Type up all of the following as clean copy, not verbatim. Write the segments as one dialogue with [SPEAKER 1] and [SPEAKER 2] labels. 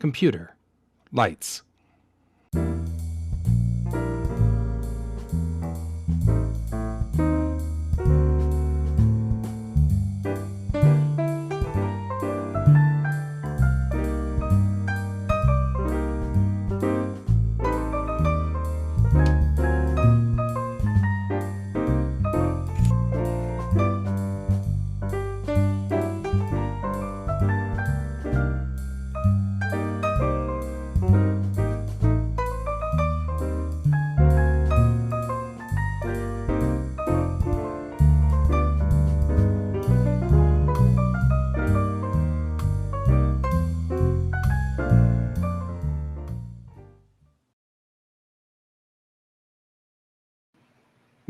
[SPEAKER 1] Computer. Lights.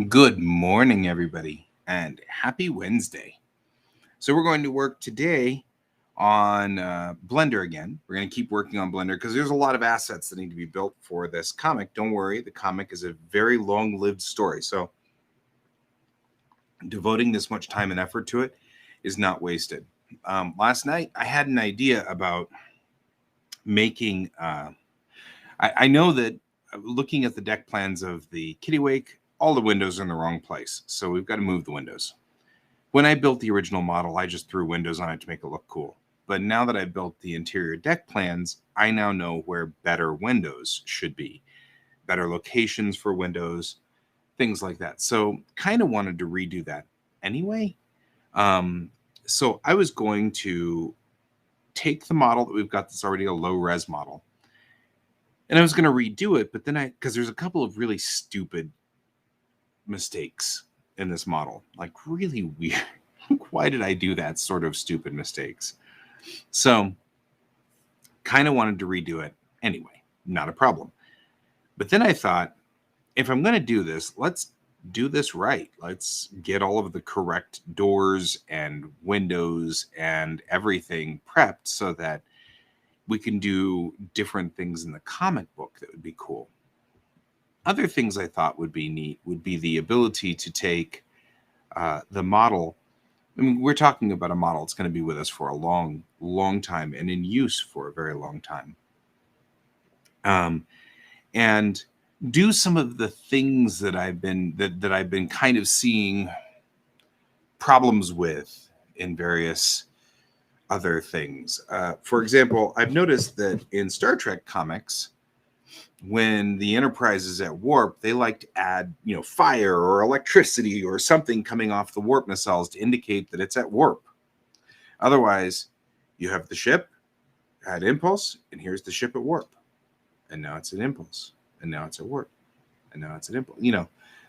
[SPEAKER 2] Good morning, everybody, and happy Wednesday. So we're going to work today on Blender again. We're going to keep working on Blender because there's a lot of assets that need to be built for this comic. Don't worry, the comic is a very long-lived story. So devoting this much time and effort to it is not wasted. Last night, I had an idea about making... I know that looking at the deck plans of the Kittiwake, all the windows are in the wrong place. So we've got to move the windows. When I built the original model, I just threw windows on it to make it look cool. But now that I've built the interior deck plans, I now know where better windows should be. Better locations for windows, things like that. So kind of wanted to redo that anyway. So I was going to take the model that we've got that's already a low-res model, and I was going to redo it, but then because there's a couple of really stupid mistakes in this model, like really weird. Why did I do that sort of stupid mistakes? So kind of wanted to redo it anyway, not a problem. But then I thought, if I'm going to do this, let's do this right. Let's get all of the correct doors and windows and everything prepped so that we can do different things in the comic book that would be cool. Other things I thought would be neat would be the ability to take the model. I mean, we're talking about a model that's going to be with us for a long, long time and in use for a very long time. And do some of the things that I've been kind of seeing problems with in various other things. For example, I've noticed that in Star Trek comics, when the Enterprise is at warp, they like to add, fire or electricity or something coming off the warp nacelles to indicate that it's at warp. Otherwise, you have the ship at impulse, and here's the ship at warp. And now it's at impulse, and now it's at warp, and now it's at impulse.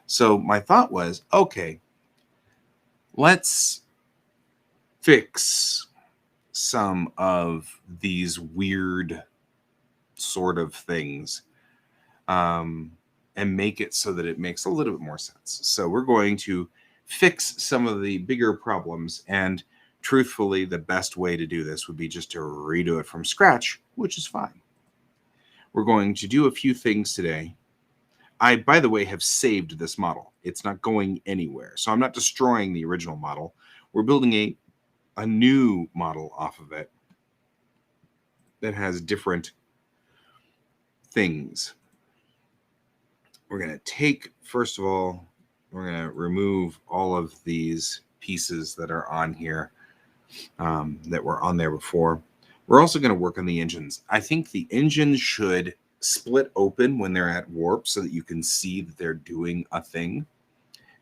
[SPEAKER 2] So my thought was, okay, let's fix some of these weird sort of things and make it so that it makes a little bit more sense. So we're going to fix some of the bigger problems, and truthfully, the best way to do this would be just to redo it from scratch, which is fine. We're going to do a few things today. I, by the way, have saved this model. It's not going anywhere. So I'm not destroying the original model. We're building a new model off of it that has different things. We're going to take, first of all, we're going to remove all of these pieces that are on here that were on there before. We're also going to work on the engines. I think the engines should split open when they're at warp so that you can see that they're doing a thing.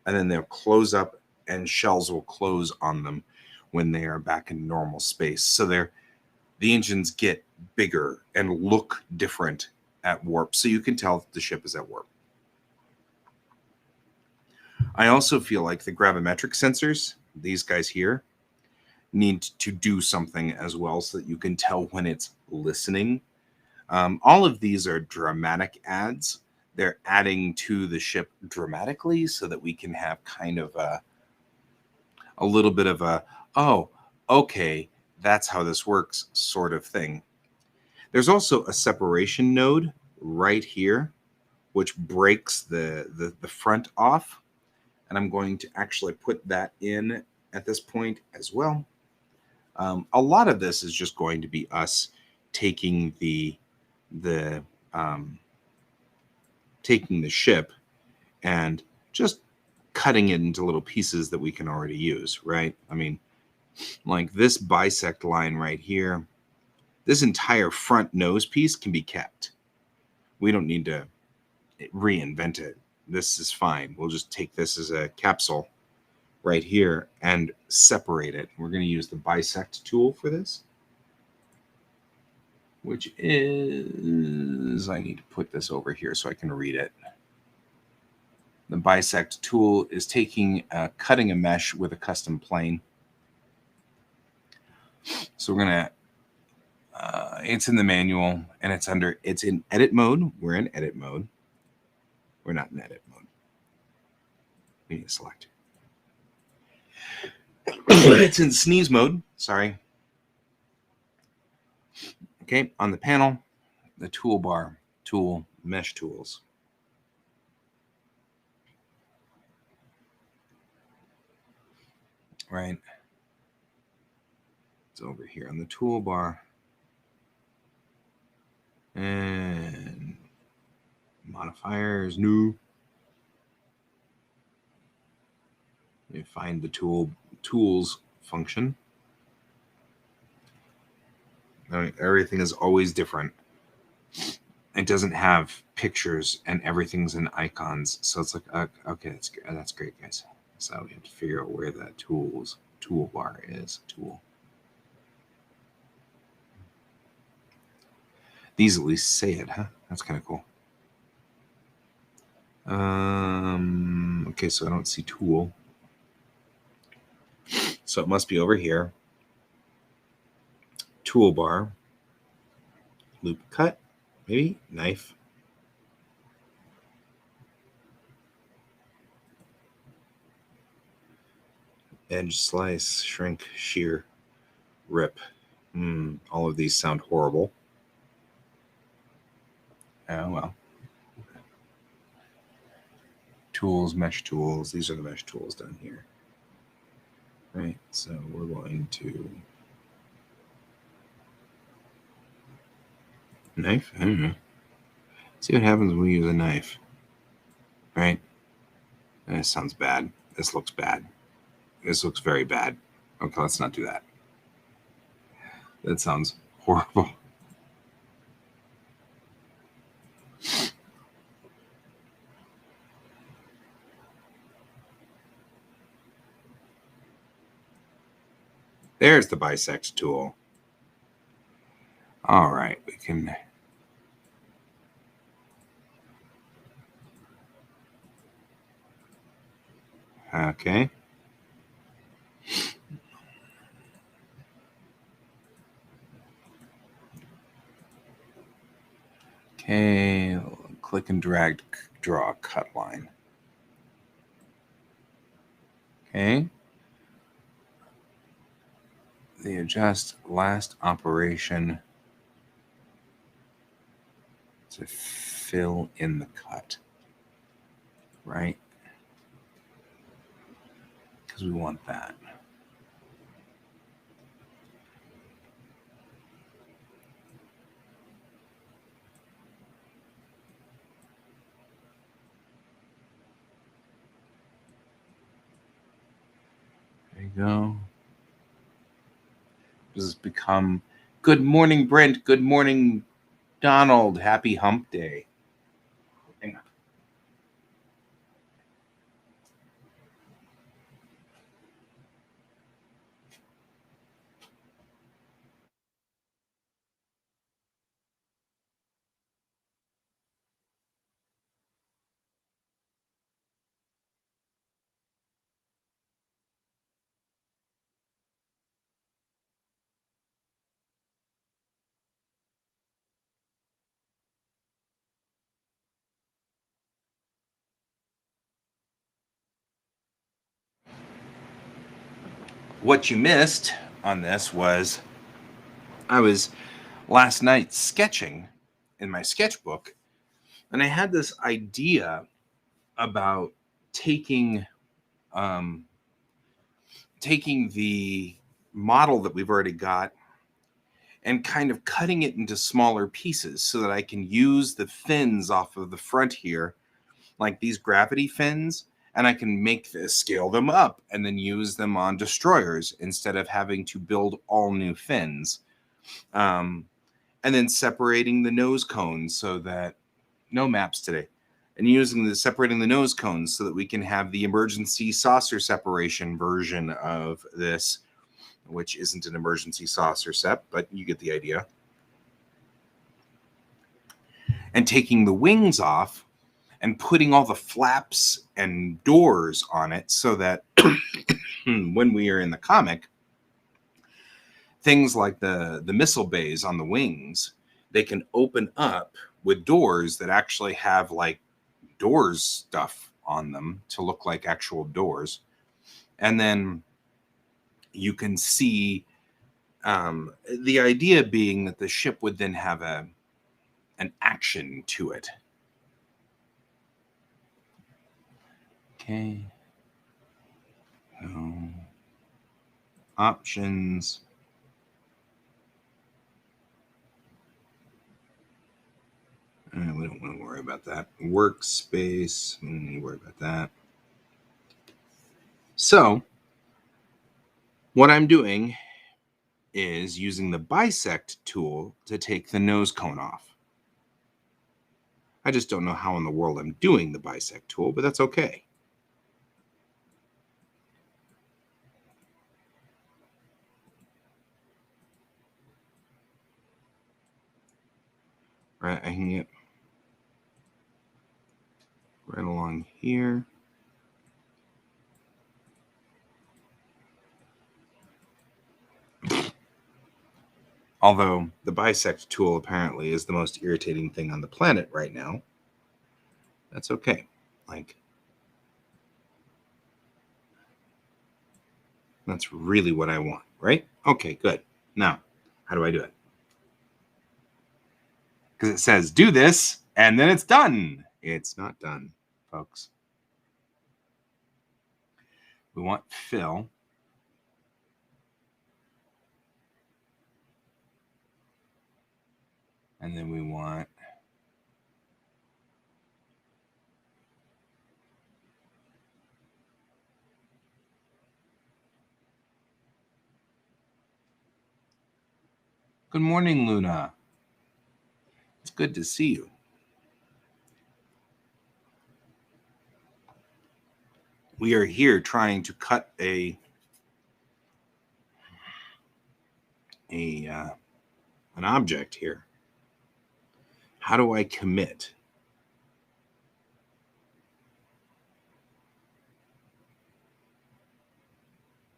[SPEAKER 2] And then they'll close up and shells will close on them when they are back in normal space. So the engines get bigger and look different at warp, so you can tell that the ship is at warp. I also feel like the gravimetric sensors, these guys here, need to do something as well so that you can tell when it's listening. All of these are dramatic adds. They're adding to the ship dramatically so that we can have kind of a little bit of a, oh, okay, that's how this works sort of thing. There's also a separation node right here, which breaks the front off. And I'm going to actually put that in at this point as well. A lot of this is just going to be us taking the taking the ship and just cutting it into little pieces that we can already use, right? I mean, like this bisect line right here, this entire front nose piece can be kept. We don't need to reinvent it. This is fine. We'll just take this as a capsule right here and separate it. We're going to use the bisect tool for this, which is, I need to put this over here so I can read it. The bisect tool is cutting a mesh with a custom plane. So we're going to, it's in the manual and it's in edit mode. We're in edit mode. We're not in edit mode. We need to select. It's in sneeze mode. Sorry. Okay. On the panel, the toolbar, tool, mesh tools. Right. It's over here on the toolbar. And modifiers, new. You find the tools function. Everything is always different. It doesn't have pictures and everything's in icons. So it's like, okay, that's great, guys. So we have to figure out where the toolbar is. Tool. These at least say it, huh? That's kind of cool. Okay, so I don't see tool. So it must be over here. Toolbar. Loop cut, maybe knife. Edge, slice, shrink, shear, rip. All of these sound horrible. Oh, well. Tools, mesh tools. These are the mesh tools down here. Right, so we're going to knife. I don't know. See what happens when we use a knife. Right? This sounds bad. This looks bad. This looks very bad. Okay, let's not do that. That sounds horrible. There's the bisect tool. All right, we can. Okay. Okay, click and drag to draw a cut line. Okay. The adjust last operation to fill in the cut, right? Because we want that. There you go. Does this become good morning, Brent? Good morning, Donald. Happy hump day. Hang on. What you missed on this was I was last night sketching in my sketchbook, and I had this idea about taking the model that we've already got and kind of cutting it into smaller pieces so that I can use the fins off of the front here, like these gravity fins, and I can scale them up and then use them on destroyers instead of having to build all new fins. And then separating the nose cones so that no maps today. And separating the nose cones so that we can have the emergency saucer separation version of this, which isn't an emergency saucer sep, but you get the idea. And taking the wings off and putting all the flaps and doors on it so that when we are in the comic, things like the missile bays on the wings, they can open up with doors that actually have like doors stuff on them to look like actual doors. And then you can see the idea being that the ship would then have an action to it. Okay. Options. We don't want to worry about that. Workspace. We don't need to worry about that. So what I'm doing is using the bisect tool to take the nose cone off. I just don't know how in the world I'm doing the bisect tool, but that's okay. Right, I can get right along here. Although the bisect tool apparently is the most irritating thing on the planet right now. That's okay. Like, that's really what I want, right? Okay, good. Now, how do I do it? Because it says do this, and then it's done. It's not done, folks. We want fill. And then we want good morning, Luna. It's good to see you. We are here trying to cut an object here. How do I commit?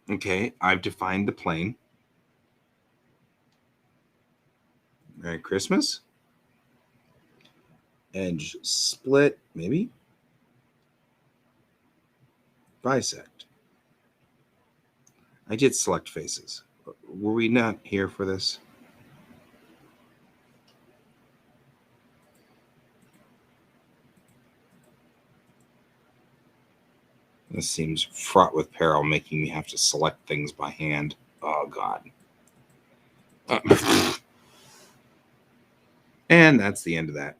[SPEAKER 2] Okay, I've defined the plane. Merry Christmas. Edge split, maybe. Bisect. I did select faces. Were we not here for this? This seems fraught with peril, making me have to select things by hand. Oh, God. And that's the end of that.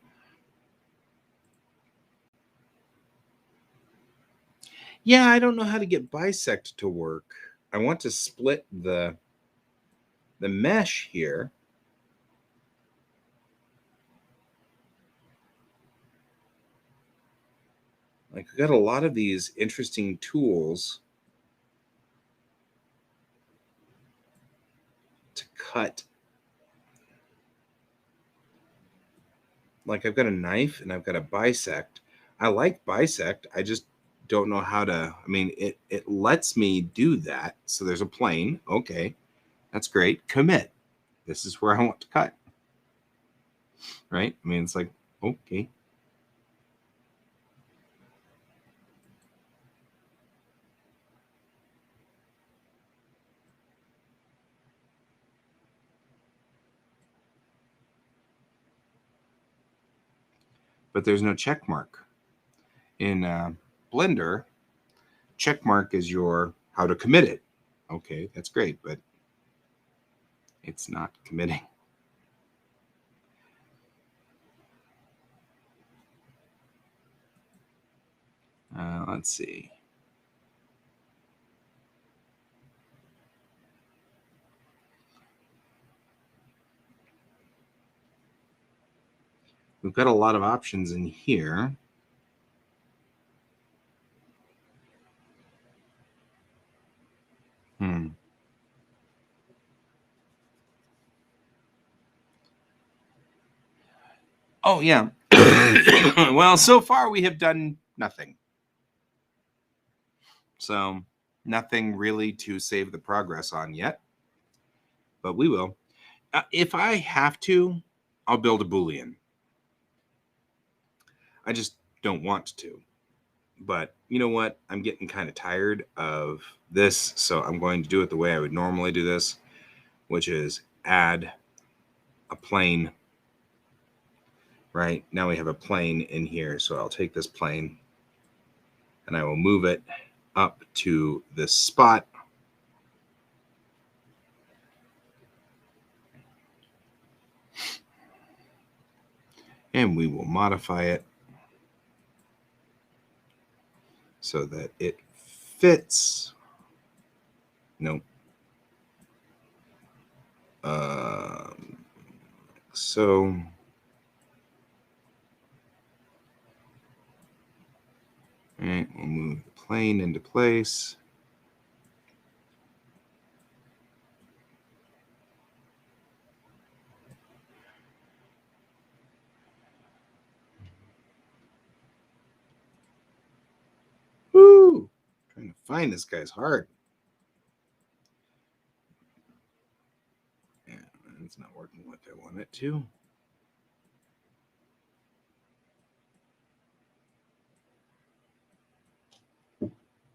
[SPEAKER 2] Yeah, I don't know how to get bisect to work. I want to split the mesh here. Like, we got a lot of these interesting tools to cut. Like, I've got a knife and I've got a bisect. I like bisect. I just don't know how to. I mean, it lets me do that. So there's a plane. Okay, that's great. Commit. This is where I want to cut. Right? I mean, it's like, okay. But there's no check mark. In Blender, check mark is your how to commit it. Okay, that's great, but it's not committing. Let's see. We've got a lot of options in here. Oh, yeah. Well, so far we have done nothing. So, nothing really to save the progress on yet. But we will. If I have to, I'll build a Boolean. I just don't want to. But you know what? I'm getting kind of tired of this. So, I'm going to do it the way I would normally do this, which is add a plane. Right now we have a plane in here. So, I'll take this plane and I will move it up to this spot. And we will modify it so that it fits. Nope. So all right, we'll move the plane into place. Woo! Trying to find this guy's hard. Yeah, it's not working like I want it to.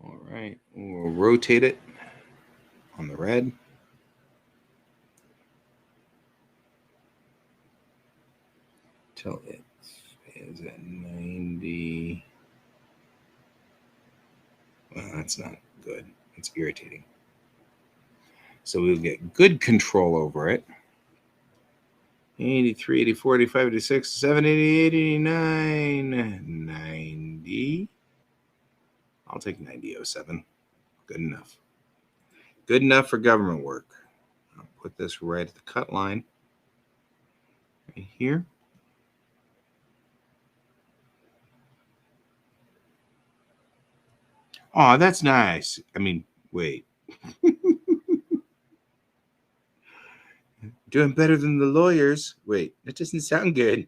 [SPEAKER 2] All right, we'll rotate it on the red. Till it is at 90. Well, that's not good. It's irritating. So we'll get good control over it. 83, 84, 85, 86, 70, 80, 89, 90. I'll take 9007. Good enough. Good enough for government work. I'll put this right at the cut line. Right here. Oh, that's nice. I mean, wait. Doing better than the lawyers. Wait, that doesn't sound good.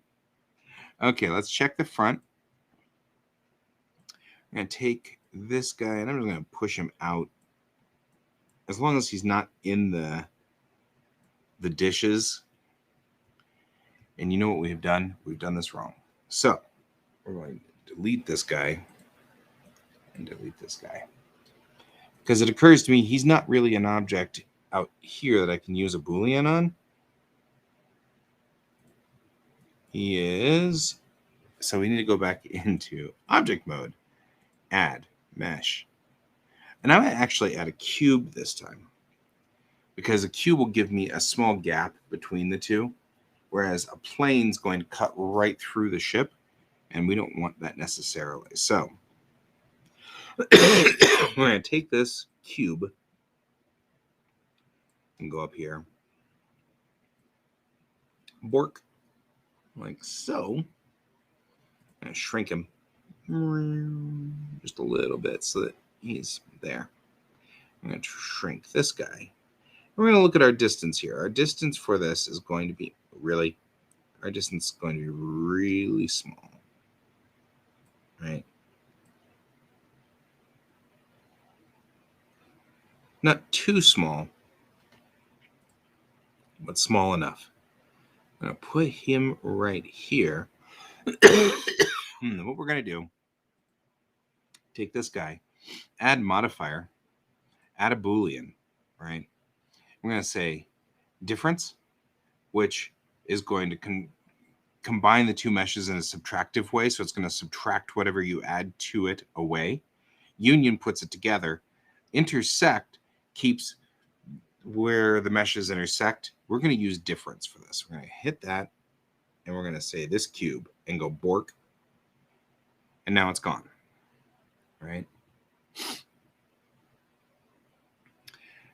[SPEAKER 2] Okay, let's check the front. I'm going to take this guy and I'm just going to push him out. As long as he's not in the dishes. And you know what we have done? We've done this wrong. So we're going to delete this guy and delete this guy. Because it occurs to me he's not really an object out here that I can use a Boolean on. He is. So we need to go back into object mode, add mesh. And I'm going to actually add a cube this time, because a cube will give me a small gap between the two, whereas a plane's going to cut right through the ship, and we don't want that necessarily. So we're going to take this cube and go up here, bork, like so. I'm going to shrink him just a little bit so that he's there. I'm going to shrink this guy. We're going to look at our distance here. Our distance for this is going to be our distance is going to be really small, right? Not too small, but small enough. I'm going to put him right here. What we're going to do, take this guy, add modifier, add a Boolean, right? We're going to say difference, which is going to combine the two meshes in a subtractive way. So it's going to subtract whatever you add to it away. Union puts it together. Intersect keeps where the meshes intersect. We're going to use difference for this. We're going to hit that, and we're going to say this cube and go bork. And now it's gone. right?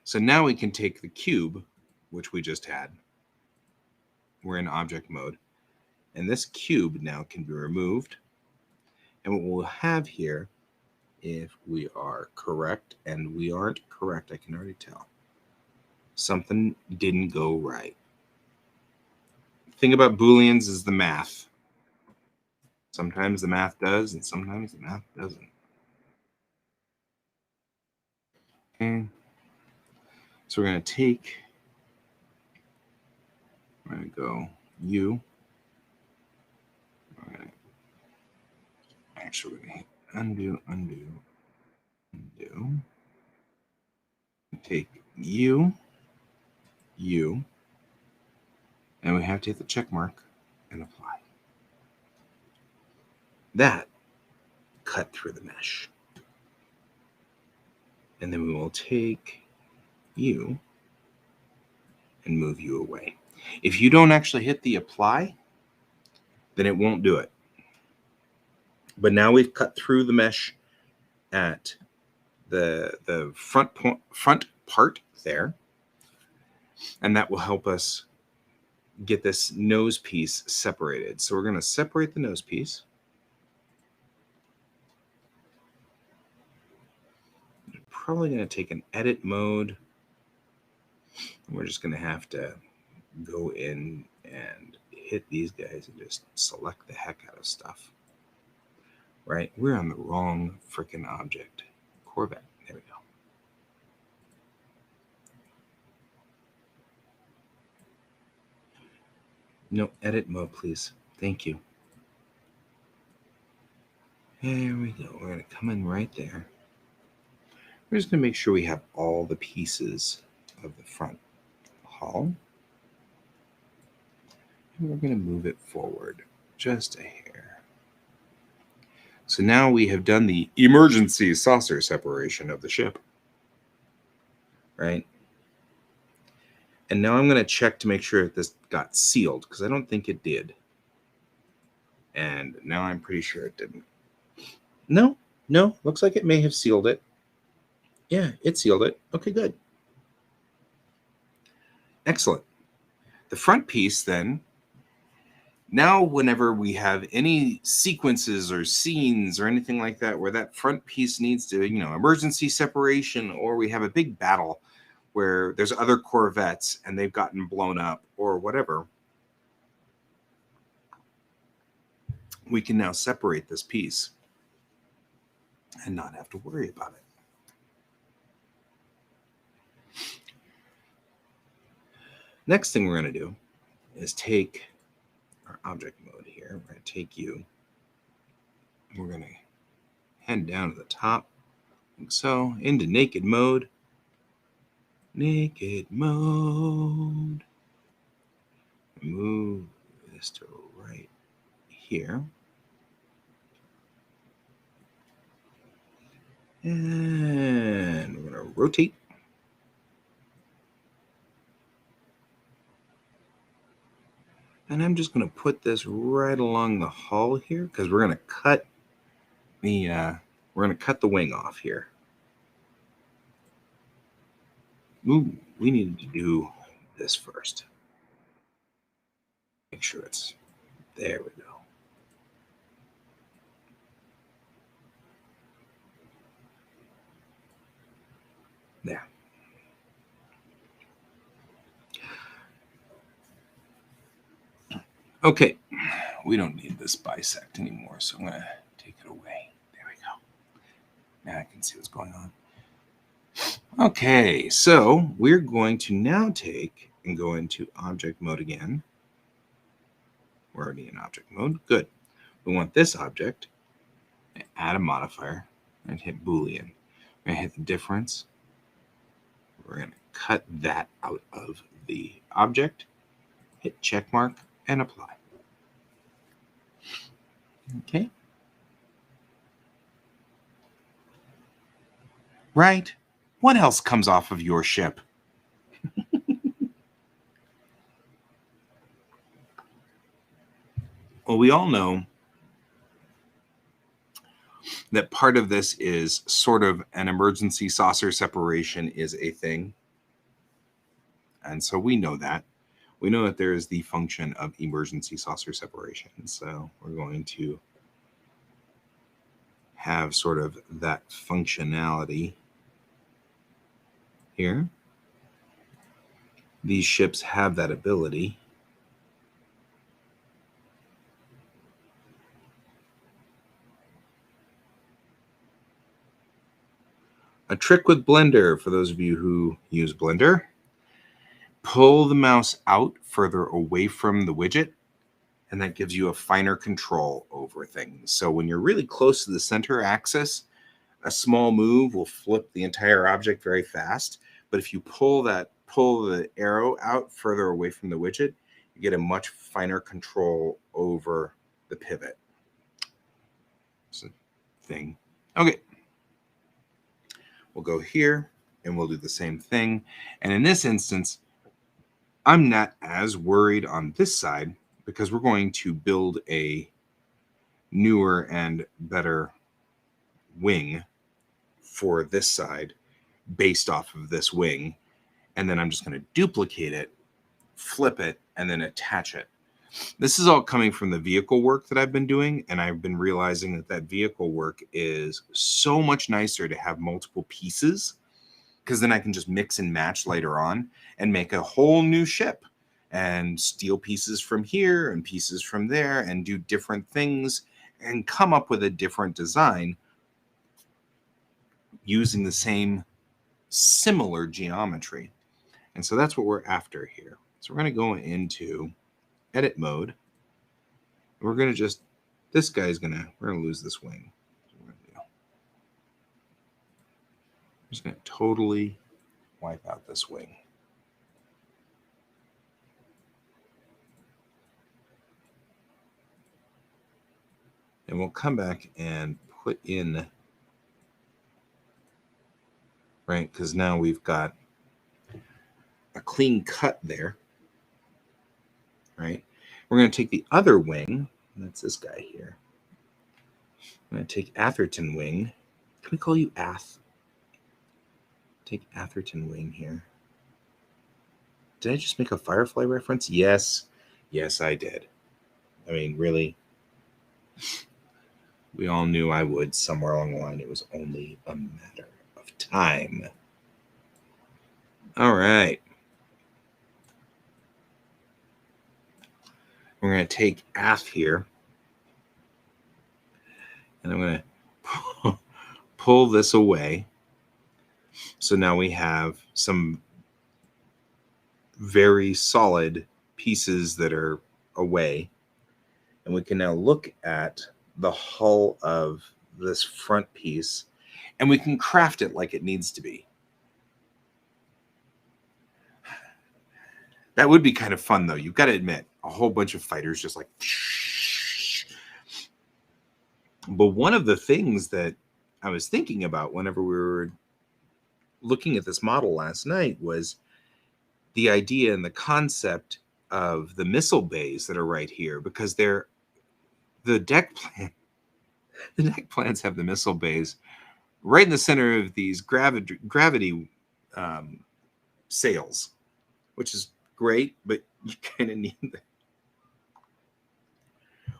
[SPEAKER 2] So now we can take the cube, which we just had. We're in object mode. And this cube now can be removed. And what we'll have here, if we are correct, and we aren't correct, I can already tell, something didn't go right. The thing about Booleans is the math. Sometimes the math does, and sometimes the math doesn't. Okay. So we're going to take, we're going to go U. Actually, we're going to hit undo, undo, undo. Take U, U, and we have to hit the check mark and apply. That cut through the mesh. And then we will take U and move you away. If you don't actually hit the apply, then it won't do it. But now we've cut through the mesh at the front part there, and that will help us get this nose piece separated. So we're going to separate the nose piece. I'm probably going to take an edit mode. We're just going to have to go in and hit these guys and just select the heck out of stuff. Right? We're on the wrong freaking object. Corvette. There we go. No, edit mode, please. Thank you. There we go. We're going to come in right there. We're just going to make sure we have all the pieces of the front hull. And we're going to move it forward just a hair. So now we have done the emergency saucer separation of the ship. Right? And now I'm going to check to make sure that this got sealed, because I don't think it did. And now I'm pretty sure it didn't. No, looks like it may have sealed it. Yeah, it sealed it. Okay, good. Excellent. The front piece then, now whenever we have any sequences or scenes or anything like that where that front piece needs to, emergency separation, or we have a big battle where there's other Corvettes and they've gotten blown up or whatever, we can now separate this piece and not have to worry about it. Next thing we're going to do is take our object mode here. We're going to take you. We're going to head down to the top, like so, into naked mode. Naked mode. Move this to right here. And we're going to rotate. And I'm just going to put this right along the hull here, because we're going to cut the wing off here. Ooh, we need to do this first. Make sure it's there. We go. There. Okay, we don't need this bisect anymore, so I'm going to take it away. There we go. Now I can see what's going on. Okay, so we're going to now take and go into object mode again. We're already in object mode. Good. We want this object. Add a modifier and hit Boolean. We're going to hit the difference. We're going to cut that out of the object. Hit check mark and apply. Okay. Right? What else comes off of your ship? Well, we all know that part of this is sort of an emergency saucer separation is a thing. And so we know that. We know that there is the function of emergency saucer separation. So we're going to have sort of that functionality here. These ships have that ability. A trick with Blender, for those of you who use Blender, pull the mouse out further away from the widget, and that gives you a finer control over things. So when you're really close to the center axis, a small move will flip the entire object very fast. But if you pull the arrow out further away from the widget, you get a much finer control over the pivot. It's a thing. Okay. We'll go here and we'll do the same thing. And in this instance, I'm not as worried on this side because we're going to build a newer and better wing for this side based off of this wing. And then I'm just going to duplicate it, flip it, and then attach it. This is all coming from the vehicle work that I've been doing, and I've been realizing that that vehicle work is so much nicer to have multiple pieces, because then I can just mix and match later on and make a whole new ship and steal pieces from here and pieces from there and do different things and come up with a different design using the same similar geometry. And so that's what we're after here. So we're going to go into edit mode. We're going to just, this guy's going to, we're going to lose this wing. I'm just going to totally wipe out this wing. And we'll come back and put in, right, because now we've got a clean cut there, right? We're going to take the other wing, and that's this guy here. I'm going to take Atherton wing. Can we call you Ath? Take Atherton wing here. Did I just make a Firefly reference? Yes. Yes, I did. I mean, really? We all knew I would somewhere along the line. It was only a matter of time. All right. We're going to take Ath here. And I'm going to pull this away. So now we have some very solid pieces that are away. And we can now look at the hull of this front piece, and we can craft it like it needs to be. That would be kind of fun, though. You've got to admit, a whole bunch of fighters just like... But one of the things that I was thinking about whenever we were looking at this model last night was the idea and the concept of the missile bays that are right here, because they're the deck plan. The deck plans have the missile bays right in the center of these gravity sails, which is great, but you kind of need that.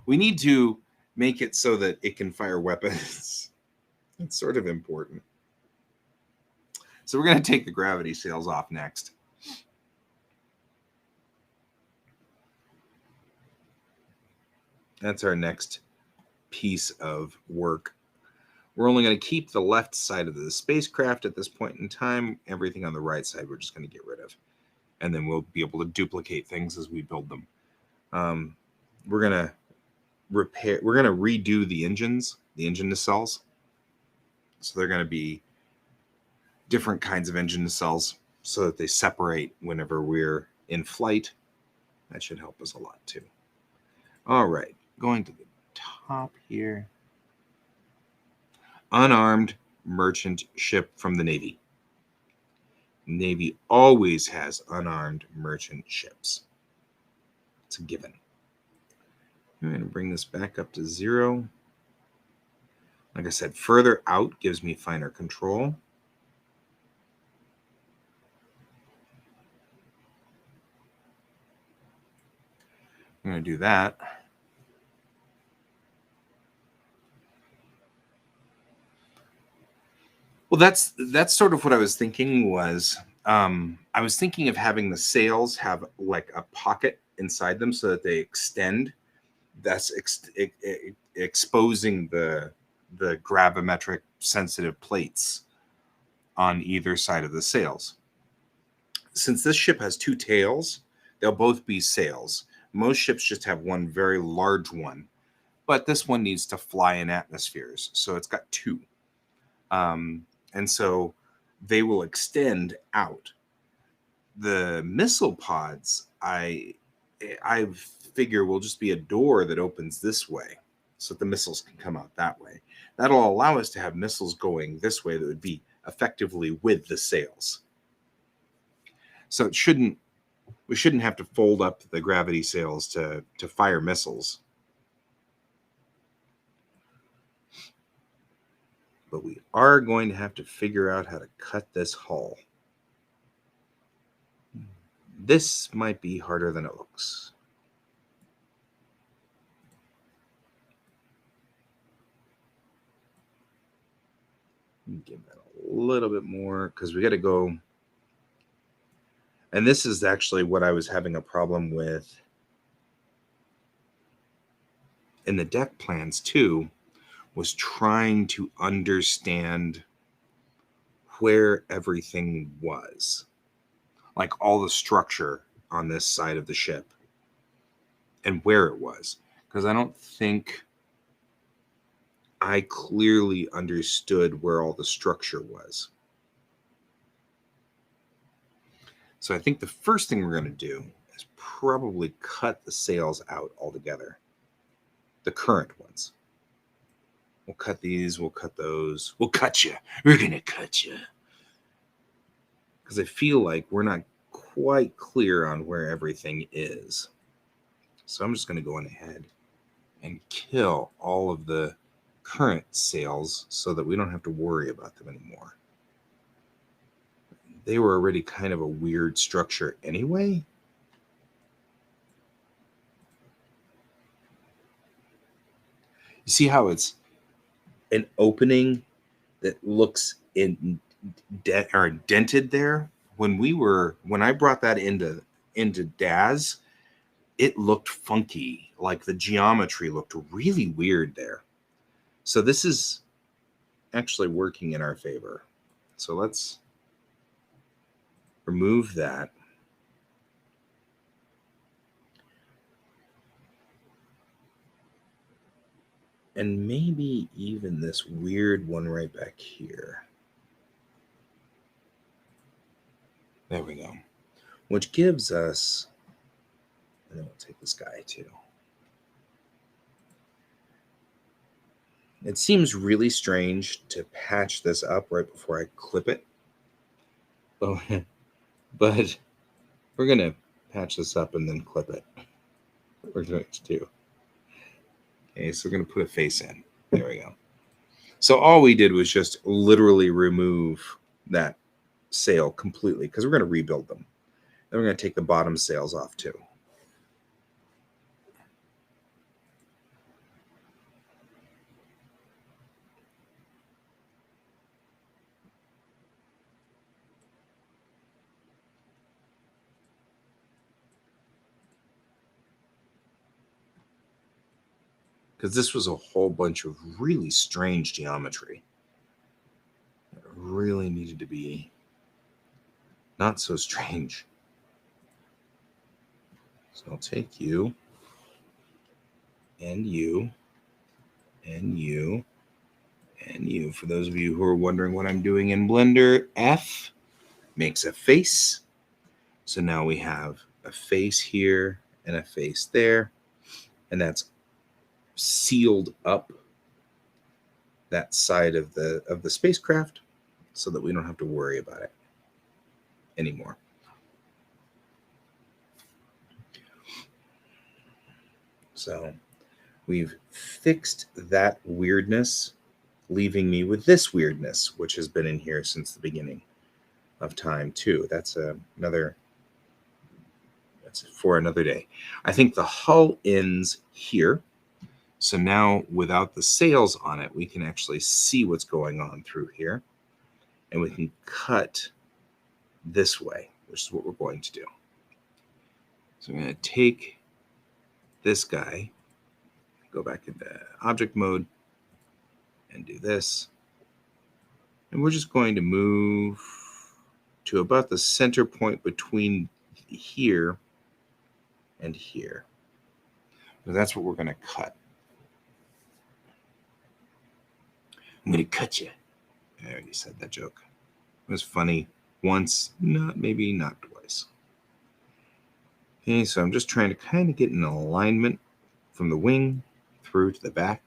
[SPEAKER 2] We need to make it so that it can fire weapons. It's sort of important. So we're going to take the gravity sails off next. That's our next piece of work. We're only going to keep the left side of the spacecraft at this point in time. Everything on the right side, we're just going to get rid of. And then we'll be able to duplicate things as we build them. We're going to redo the engines, the engine nacelles. So they're going to be different kinds of engine nacelles so that they separate whenever we're in flight. That should help us a lot too. All right, going to the top here. Unarmed merchant ship from the Navy. Navy always has unarmed merchant ships. It's a given. I'm going to bring this back up to 0. Like I said, further out gives me finer control. I'm going to do that. Well, that's sort of what I was thinking was I was thinking of having the sails have like a pocket inside them so that they extend, thus exposing the gravimetric sensitive plates on either side of the sails. Since this ship has two tails, they'll both be sails. Most ships just have one very large one, but this one needs to fly in atmospheres, so it's got two. And so they will extend out. The missile pods, I figure will just be a door that opens this way so that the missiles can come out that way. That'll allow us to have missiles going this way that would be effectively with the sails. So we shouldn't have to fold up the gravity sails to fire missiles. But we are going to have to figure out how to cut this hull. This might be harder than it looks. Give that a little bit more because we got to go. And this is actually what I was having a problem with in the deck plans too, was trying to understand where everything was. Like all the structure on this side of the ship and where it was. Because I don't think I clearly understood where all the structure was. So I think the first thing we're going to do is probably cut the sails out altogether. The current ones. We'll cut these, we'll cut those. We'll cut you. We're going to cut you. Because I feel like we're not quite clear on where everything is. So I'm just going to go on ahead and kill all of the current sails so that we don't have to worry about them anymore. They were already kind of a weird structure anyway. You see how it's an opening that looks dented there? When I brought that into DAS, it looked funky. Like the geometry looked really weird there. So this is actually working in our favor. So let's remove that. And maybe even this weird one right back here. There we go. Which gives us, and then we'll take this guy too. It seems really strange to patch this up right before I clip it. But we're going to patch this up and then clip it. We're going to do. Okay, so we're going to put a face in. There we go. So all we did was just literally remove that sail completely because we're going to rebuild them. Then we're going to take the bottom sails off too. Because this was a whole bunch of really strange geometry. It really needed to be not so strange. So I'll take you, and you, and you, and you. For those of you who are wondering what I'm doing in Blender, F makes a face. So now we have a face here and a face there. And that's sealed up that side of the spacecraft so that we don't have to worry about it anymore. So we've fixed that weirdness leaving me with this weirdness, which has been in here since the beginning of time too. That's for another day. I think the hull ends here. So now without the sails on it, we can actually see what's going on through here. And we can cut this way, which is what we're going to do. So I'm going to take this guy, go back into object mode, and do this. And we're just going to move to about the center point between here and here. So that's what we're going to cut. I'm going to cut you. I already said that joke. It was funny once, maybe not twice. Okay, so I'm just trying to kind of get an alignment from the wing through to the back.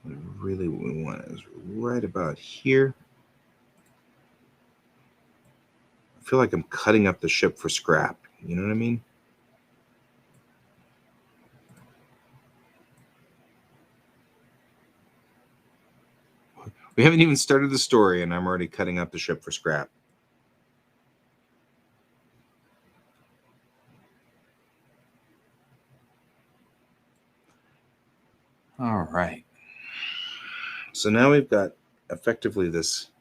[SPEAKER 2] What really we want is right about here. I feel like I'm cutting up the ship for scrap. You know what I mean? We haven't even started the story, and I'm already cutting up the ship for scrap. All right. So now we've got effectively this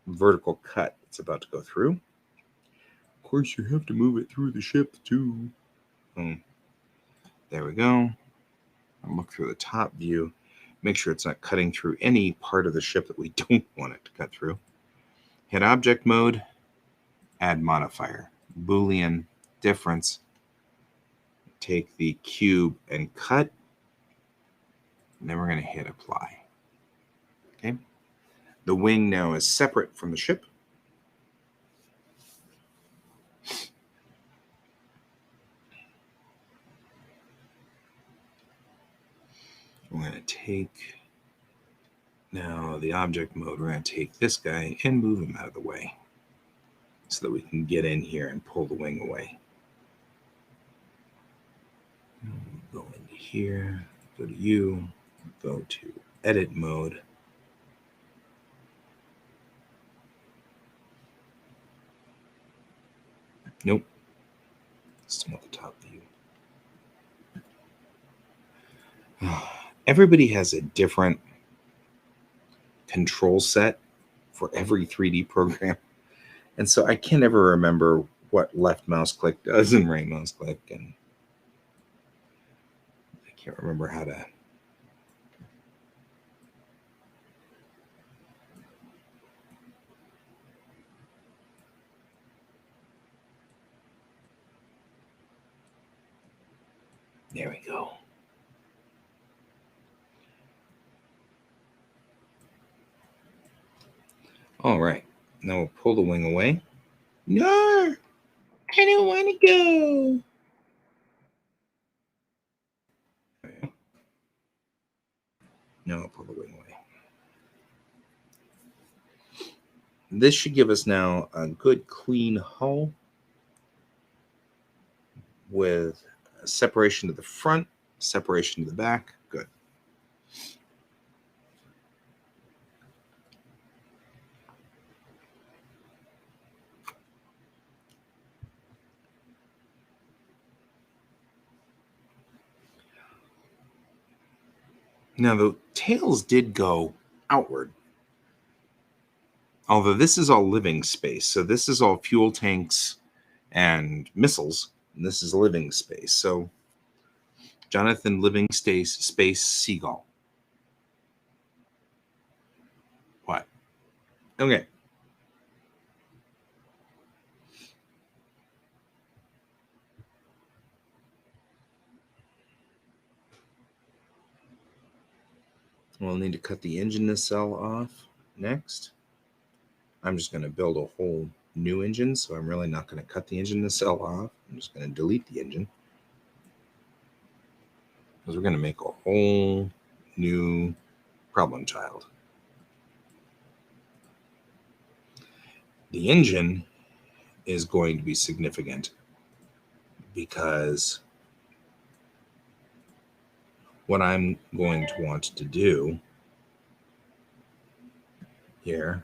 [SPEAKER 2] vertical cut that's about to go through. Of course, you have to move it through the ship too. There we go. I'll look through the top view. Make sure it's not cutting through any part of the ship that we don't want it to cut through. Hit object mode, add modifier, Boolean difference. Take the cube and cut. And then we're going to hit apply. Okay. The wing now is separate from the ship. We're going to take now the object mode. We're going to take this guy and move him out of the way so that we can get in here and pull the wing away. Go into here, go to you, go to edit mode. Nope. Still not the top view. Everybody has a different control set for every 3D program. And so I can never remember what left mouse click does and right mouse click. And I can't remember how to. There we go. All right. Now we'll pull the wing away. No, I don't want to go. Now I'll pull the wing away. This should give us now a good clean hull with separation to the front, separation to the back. Good. Now the tails did go outward. Although this is all living space. So this is all fuel tanks and missiles. And this is living space. So Jonathan, living space seagull. What? Okay. We'll need to cut the engine nacelle off next. I'm just going to build a whole new engine, so I'm really not going to cut the engine nacelle off. I'm just going to delete the engine. Because we're going to make a whole new problem child. The engine is going to be significant because what I'm going to want to do here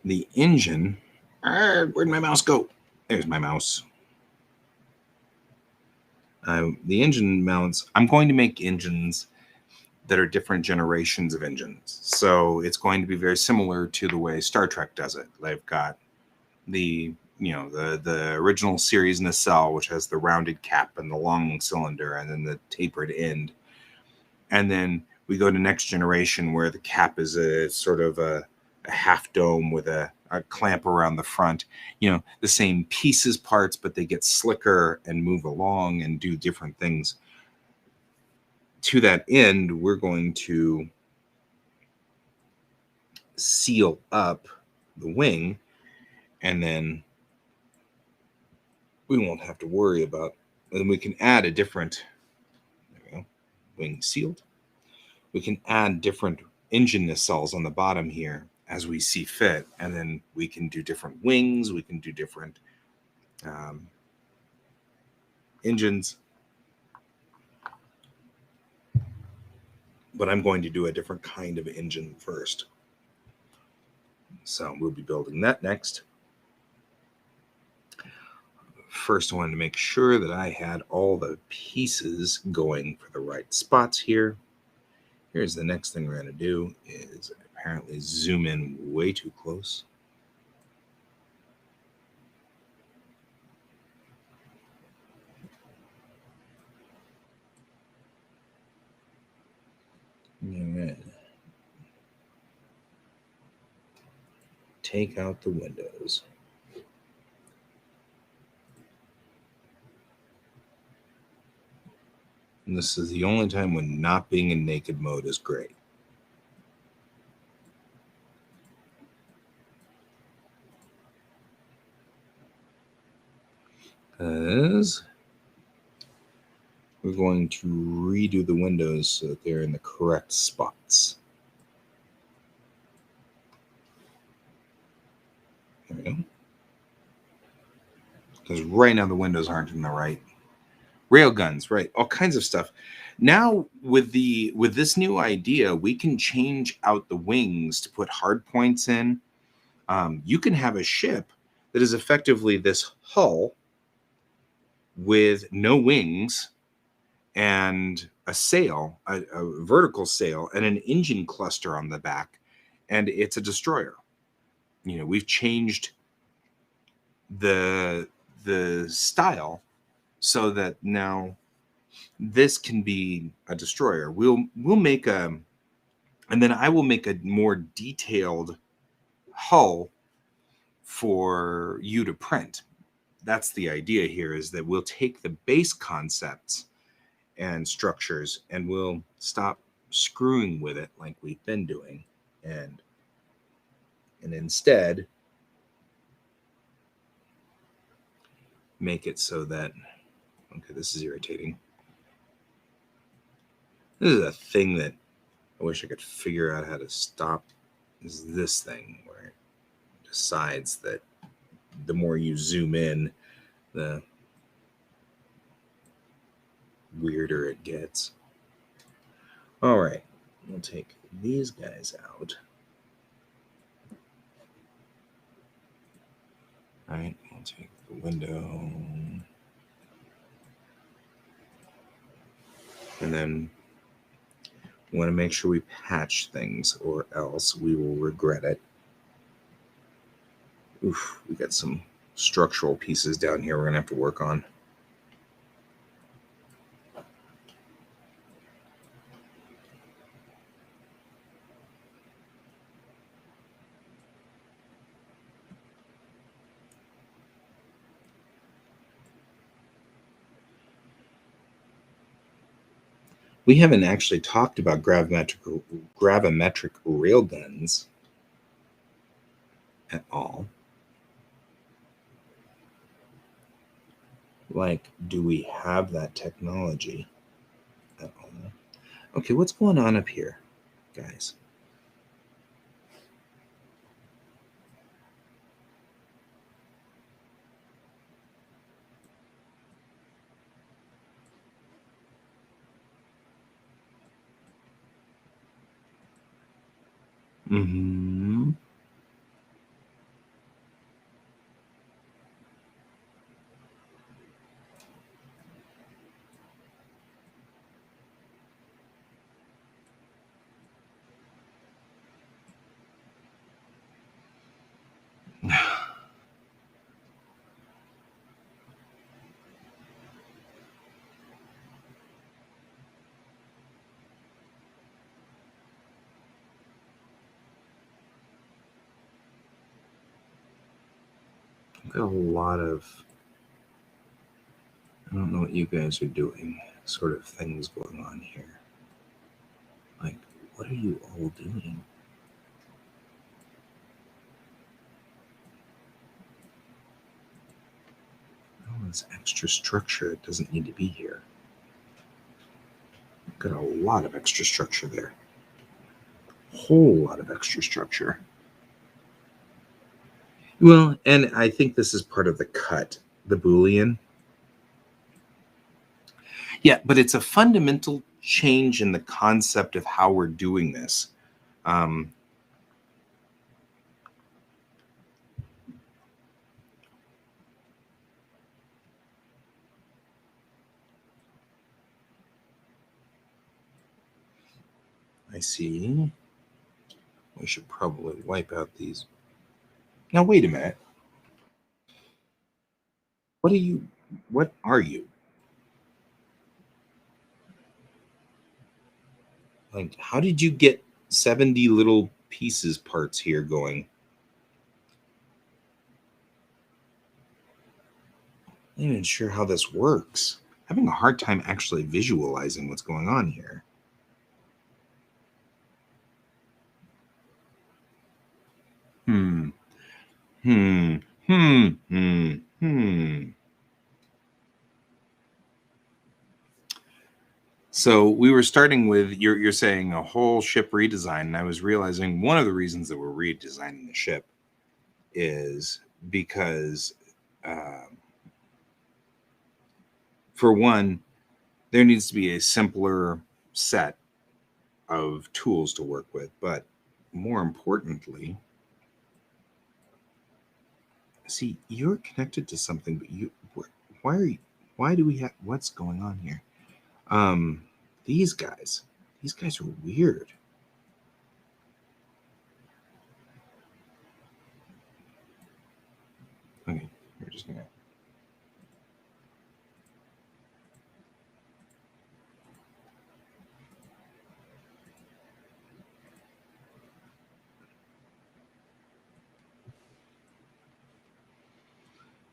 [SPEAKER 2] the engine. Where'd my mouse go? There's my mouse. The engine mounts. I'm going to make engines that are different generations of engines. So it's going to be very similar to the way Star Trek does it. They've got the the original series nacelle, which has the rounded cap and the long cylinder, and then the tapered end. And then we go to next generation where the cap is a sort of a half dome with a clamp around the front. The same pieces, parts, but they get slicker and move along and do different things. To that end, we're going to seal up the wing, and then we won't have to worry about, and we can add a different, there we go, wing sealed. We can add different engine nacelles on the bottom here as we see fit, and then we can do different wings, we can do different engines. But I'm going to do a different kind of engine first. So we'll be building that next. First, I wanted to make sure that I had all the pieces going for the right spots here. Here's the next thing we're going to do is apparently zoom in way too close. All right. Take out the windows. And this is the only time when not being in naked mode is great. Because we're going to redo the windows so that they're in the correct spots. There we go. Because right now the windows aren't in the right. Rail guns, right? All kinds of stuff. Now with this new idea, we can change out the wings to put hard points in. You can have a ship that is effectively this hull with no wings and a sail, a vertical sail, and an engine cluster on the back, and it's a destroyer. We've changed the style so that now this can be a destroyer. We'll make and then I will make a more detailed hull for you to print. That's the idea here, is that we'll take the base concepts and structures and we'll stop screwing with it like we've been doing, and instead make it so that, okay, this is irritating. This is a thing that I wish I could figure out how to stop, is this thing where it decides that the more you zoom in, the weirder it gets. All right, we'll take these guys out. All right, we'll take the window. And then we want to make sure we patch things, or else we will regret it. Oof, we got some structural pieces down here we're going to have to work on. We haven't actually talked about gravimetric railguns at all. Like, do we have that technology at all? Okay, what's going on up here, guys? Mm-hmm. Got a lot of, I don't know what you guys are doing, sort of things going on here. Like, what are you all doing? All this extra structure that doesn't need to be here. Got a lot of extra structure there. Whole lot of extra structure. Well, and I think this is part of the cut, the Boolean. Yeah, but it's a fundamental change in the concept of how we're doing this. Um, I see. We should probably wipe out these. Now, wait a minute. What are you? What are you? Like, how did you get 70 little pieces parts here going? I'm not even sure how this works. I'm having a hard time actually visualizing what's going on here. Hmm. Hmm. Hmm. Hmm. Hmm. So we were starting with you're saying a whole ship redesign, and I was realizing one of the reasons that we're redesigning the ship is because, for one, there needs to be a simpler set of tools to work with, but more importantly, see, you're connected to something, but why are you? Why do we have? What's going on here? Um, these guys, these guys are weird. Okay, we're just gonna.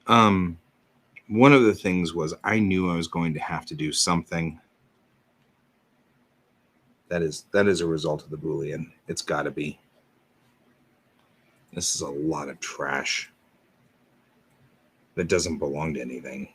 [SPEAKER 2] Um, one of the things was I knew I was going to have to do something. That is a result of the Boolean. It's got to be. This is a lot of trash that doesn't belong to anything.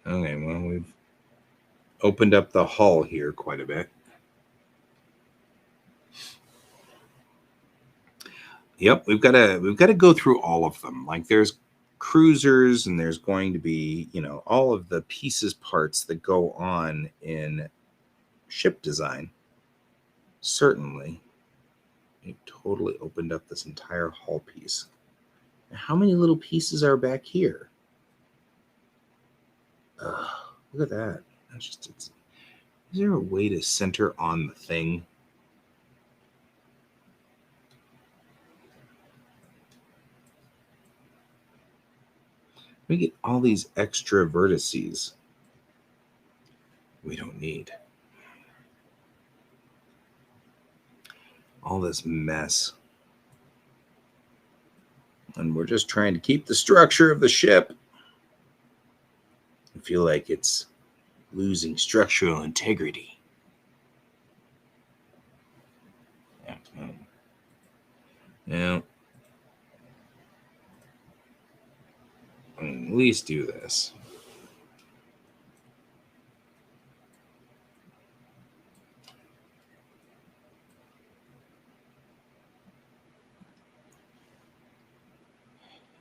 [SPEAKER 2] Okay, well, we've opened up the hull here quite a bit. Yep, we've got to go through all of them. Like, there's cruisers, and there's going to be, all of the pieces parts that go on in ship design. Certainly, it totally opened up this entire hull piece. How many little pieces are back here? Ugh, look at that. That's just it's. Is there a way to center on the thing? We get all these extra vertices we don't need. All this mess. And we're just trying to keep the structure of the ship. I feel like it's losing structural integrity. Yeah. At least do this.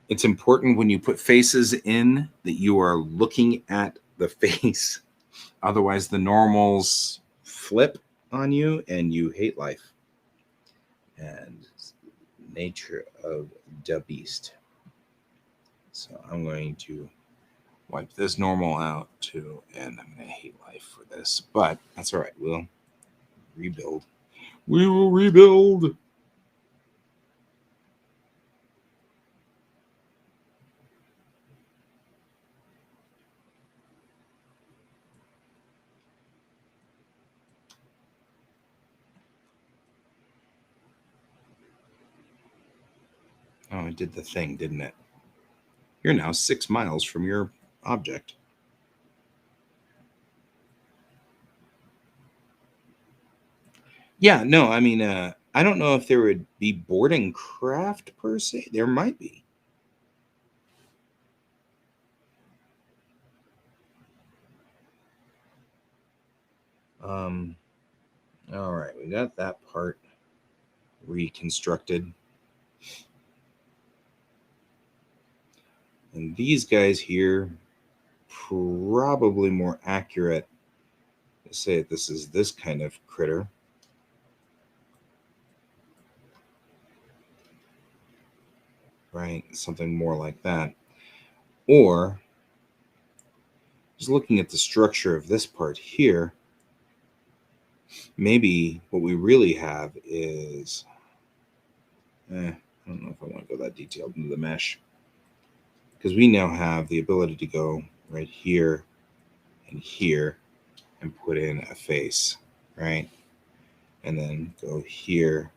[SPEAKER 2] It's important when you put faces in that you are looking at the face. Otherwise, the normals flip on you and you hate life. And nature of the beast. So I'm going to wipe this normal out too, and I'm going to hate life for this. But that's all right. We'll rebuild. We will rebuild. Oh, it did the thing, didn't it? You're now 6 miles from your object. Yeah, no, I mean, I don't know if there would be boarding craft per se. There might be. Um, all right, we got that part reconstructed. And these guys here, probably more accurate to say this is this kind of critter. Right? Something more like that. Or just looking at the structure of this part here, maybe what we really have is, I don't know if I want to go that detailed into the mesh, because we now have the ability to go right here and here and put in a face, right? And then go here,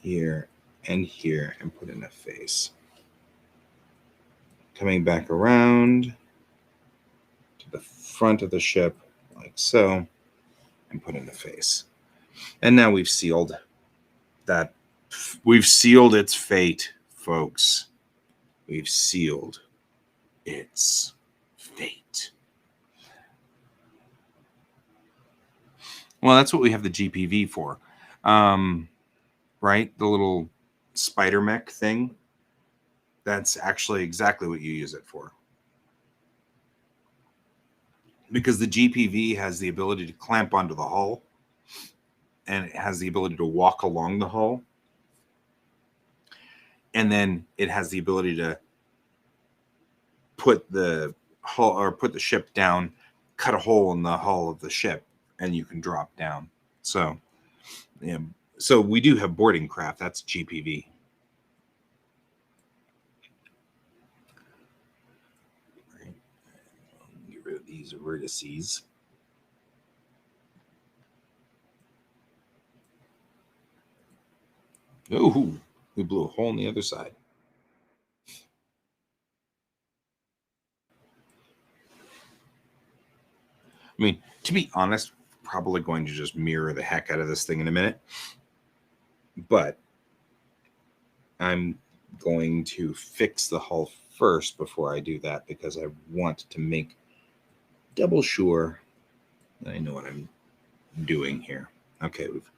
[SPEAKER 2] here, and here and put in a face. Coming back around to the front of the ship like so, and put in a face. And now we've sealed that. We've sealed its fate, folks. We've sealed its fate. Well, that's what we have the GPV for. Right? The little spider mech thing. That's actually exactly what you use it for. Because the GPV has the ability to clamp onto the hull, and it has the ability to walk along the hull. And then it has the ability to put the hull or put the ship down, cut a hole in the hull of the ship, and you can drop down. So, yeah. So we do have boarding craft. That's GPV. Right. Get rid of these vertices. Oh, we blew a hole in the other side. I mean, to be honest, probably going to just mirror the heck out of this thing in a minute. But I'm going to fix the hull first before I do that, because I want to make double sure that I know what I'm doing here. Okay, we've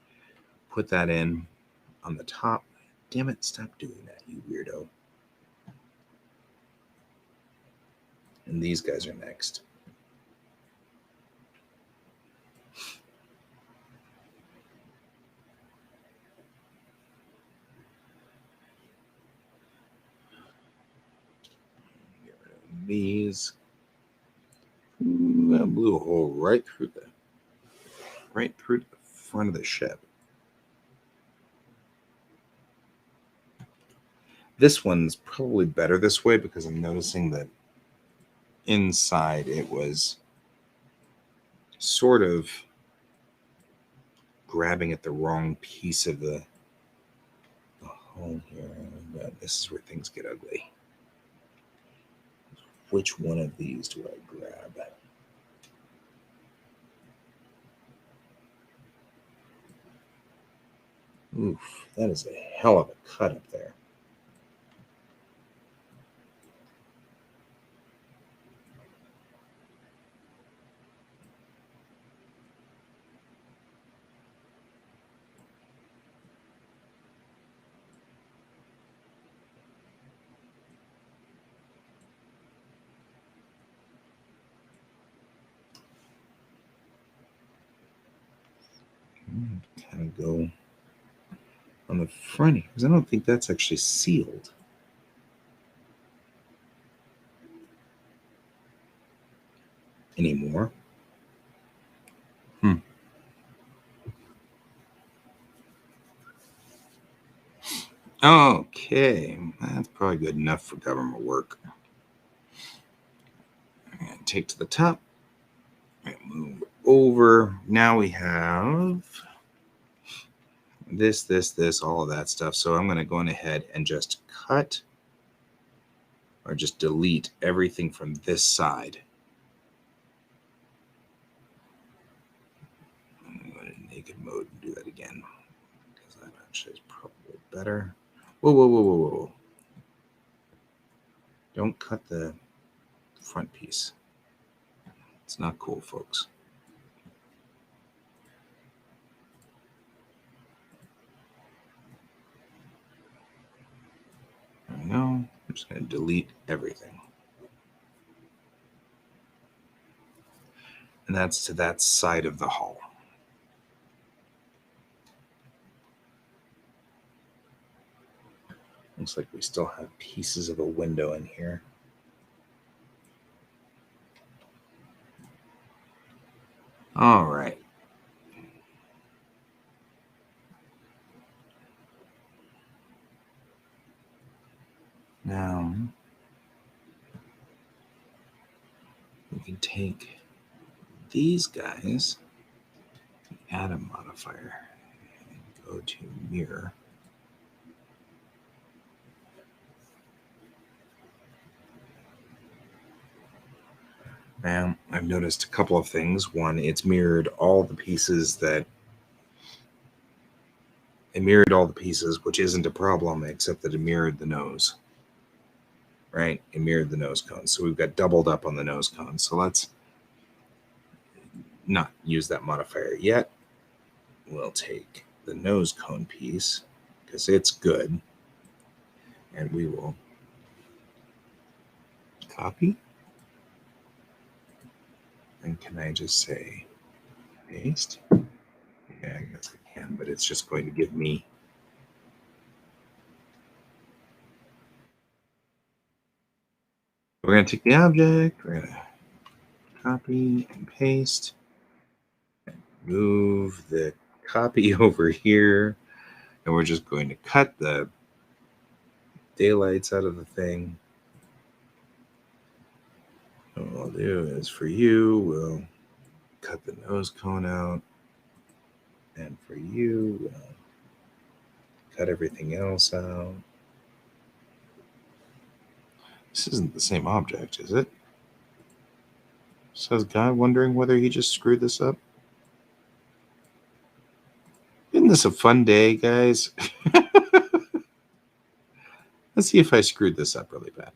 [SPEAKER 2] put that in on the top. Damn it, stop doing that, you weirdo. And these guys are next. Get rid of these. Ooh, that blew a hole right through the front of the ship. This one's probably better this way, because I'm noticing that inside it was sort of grabbing at the wrong piece of the hole here. But this is where things get ugly. which one of these do I grab? Oof, that is a hell of a cut up there. Kind of go on the front here, because I don't think that's actually sealed. Anymore. Okay, that's probably good enough for government work. And take to the top and move over. Now we have this, all of that stuff. So I'm going to go on ahead and just cut or just delete everything from this side. I'm going to go to naked mode and do that again, because that actually is probably better. Whoa. Don't cut the front piece. It's not cool, folks. There we go. I'm just going to delete everything. And that's to that side of the hull. Looks like we still have pieces of a window in here. All right. Now, we can take these guys, add a modifier, and go to mirror. Now, I've noticed a couple of things. One, it mirrored all the pieces, which isn't a problem, except that it mirrored the nose. Right? It mirrored the nose cone. So we've got doubled up on the nose cone. So let's not use that modifier yet. We'll take the nose cone piece, because it's good, and we will copy. And can I just say paste? Yeah, I guess I can, but it's just going to give me we're going to take the object, we're going to copy and paste, and move the copy over here, and we're just going to cut the daylights out of the thing. And what I'll do is for you, we'll cut the nose cone out, and for you, we'll cut everything else out. This isn't the same object, is it? Says guy wondering whether he just screwed this up. Isn't this a fun day, guys? Let's see if I screwed this up really bad.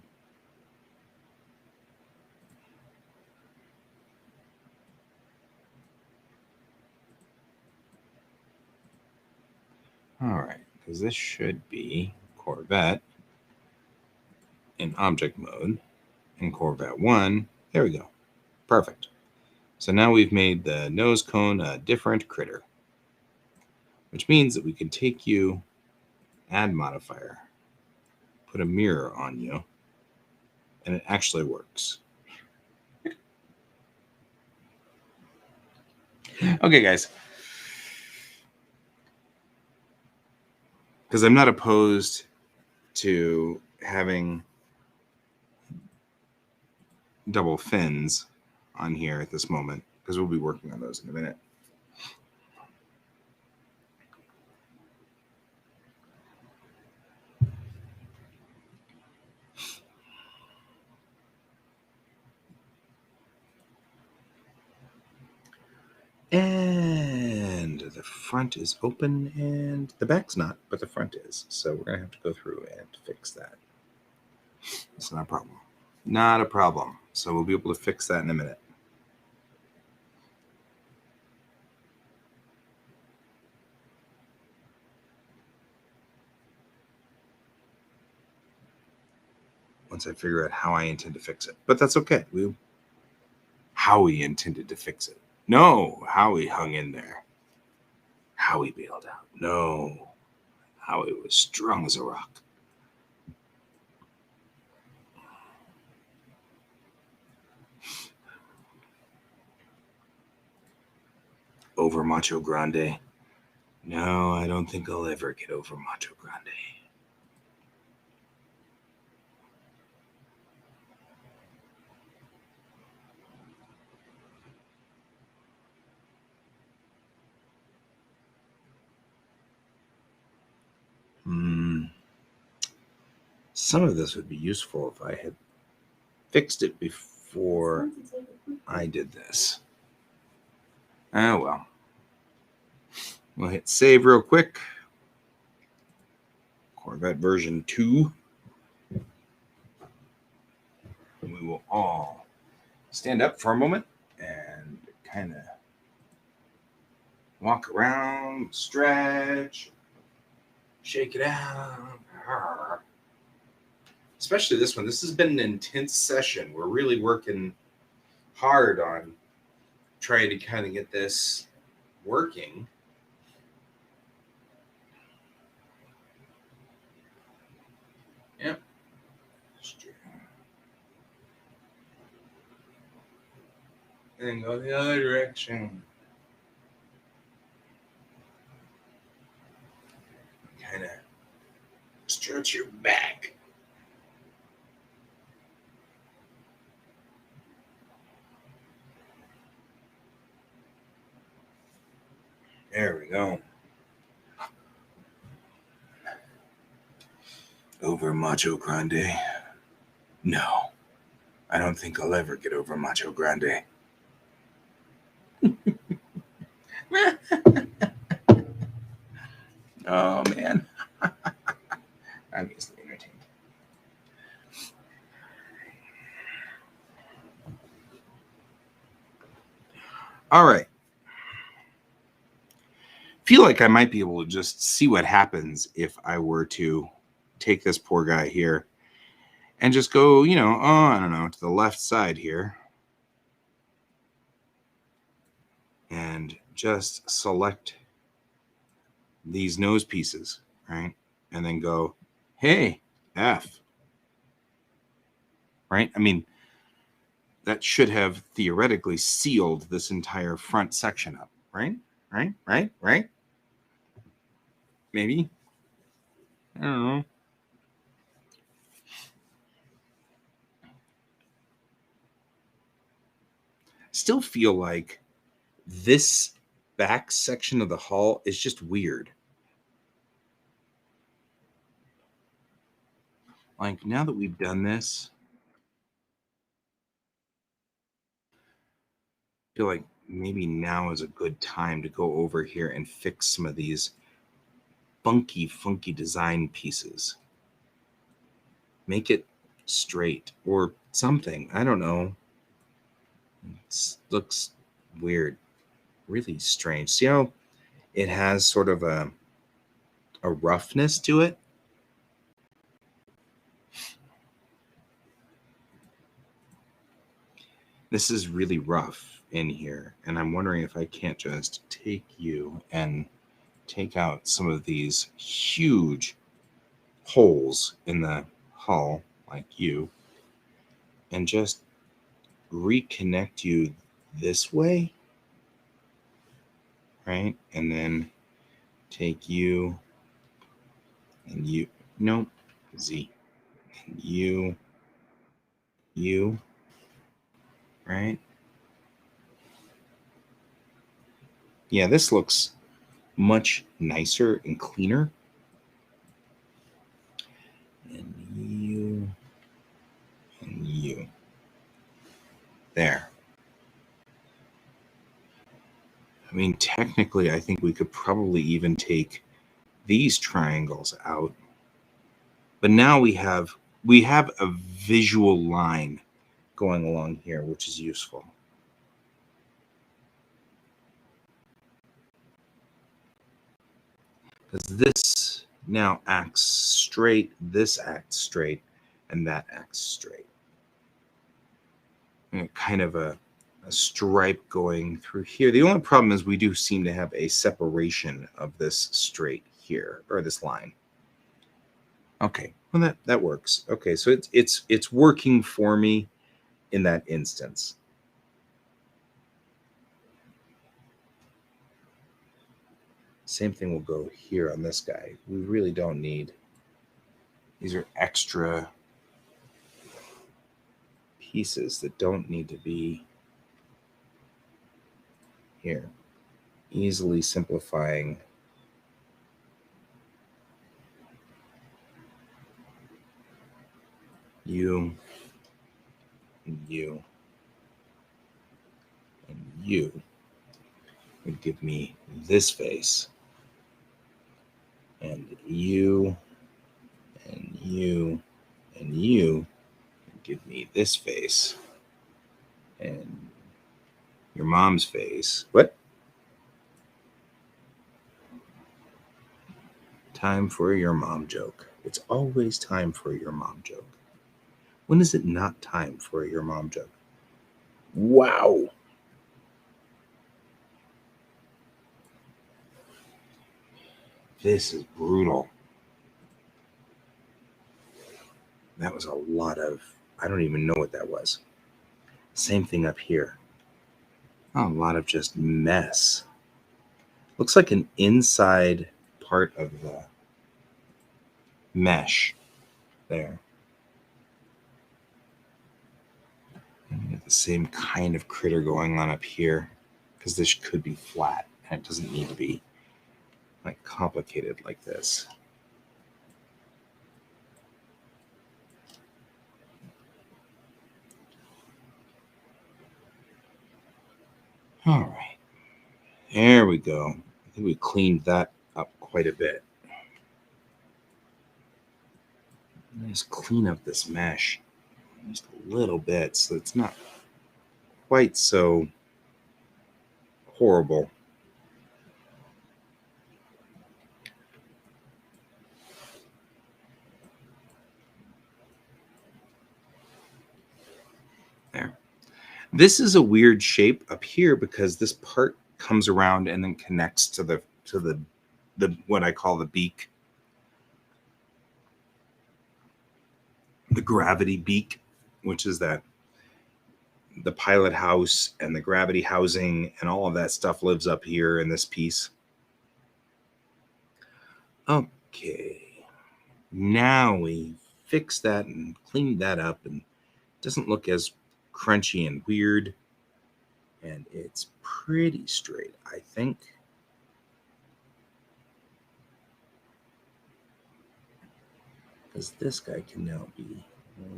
[SPEAKER 2] All right, because this should be Corvette in object mode, and Corvette 1. There we go. Perfect. So now we've made the nose cone a different critter, which means that we can take you, add modifier, put a mirror on you, and it actually works. Okay, guys. Because I'm not opposed to having double fins on here at this moment, because we'll be working on those in a minute. front is open and the back's not, but the front is. So we're going to have to go through and fix that. It's not a problem. Not a problem. So we'll be able to fix that in a minute. Once I figure out how I intend to fix it. But that's okay. Howie intended to fix it. No, Howie hung in there. Howie bailed out. No, Howie was strong as a rock. Over Macho Grande. No, I don't think I'll ever get over Macho Grande. Some of this would be useful if I had fixed it before I did this. Oh well. We'll hit save real quick. Corvette version 2. And we will all stand up for a moment and kind of walk around, stretch, shake it out. Especially this one. This has been an intense session. We're really working hard on trying to kind of get this working. Yep. And then go the other direction. Kind of stretch your back. There we go. Over Macho Grande. No, I don't think I'll ever get over Macho Grande. Oh, man. I'm easily entertained. All right. Feel like I might be able to just see what happens if I were to take this poor guy here and just go, I don't know, to the left side here. And just select these nose pieces, right? And then go, hey, F. Right? I mean, that should have theoretically sealed this entire front section up, right? Right? Maybe. I don't know. Still feel like this back section of the hull is just weird. Like, now that we've done this, I feel like maybe now is a good time to go over here and fix some of these funky design pieces. Make it straight or something. I don't know. It looks weird. Really strange. See how it has sort of a roughness to it? This is really rough in here, and I'm wondering if I can't just take you and take out some of these huge holes in the hull, like you, and just reconnect you this way, right? And then take you and you, nope, Z, and you, right? Yeah, this looks much nicer and cleaner. And you. There. I mean, technically, I think we could probably even take these triangles out. But now we have a visual line going along here, which is useful. Because this now acts straight, this acts straight, and that acts straight. And kind of a stripe going through here. The only problem is we do seem to have a separation of this straight here, or this line. Okay, well that works. Okay, so it's working for me in that instance. Same thing will go here on this guy. We really don't need, these are extra pieces that don't need to be here. Easily simplifying you and you and you would give me this face, and you and you and you would give me this face, and your mom's face. What? Time for your mom joke. It's always time for your mom joke. When is it not time for your mom joke? Wow. This is brutal. That was a lot of, I don't even know what that was. Same thing up here. Oh, a lot of just mess. Looks like an inside part of the mesh there. And we got the same kind of critter going on up here, because this could be flat and it doesn't need to be like complicated like this. All right, there we go. I think we cleaned that up quite a bit. Let's clean up this mesh just a little bit so it's not quite so horrible. There. This is a weird shape up here because this part comes around and then connects to the what I call the beak. The gravity beak, which is that the pilot house and the gravity housing and all of that stuff lives up here in this piece. Okay, now we fix that and clean that up, and it doesn't look as crunchy and weird, and it's pretty straight, I think. Because this guy can now be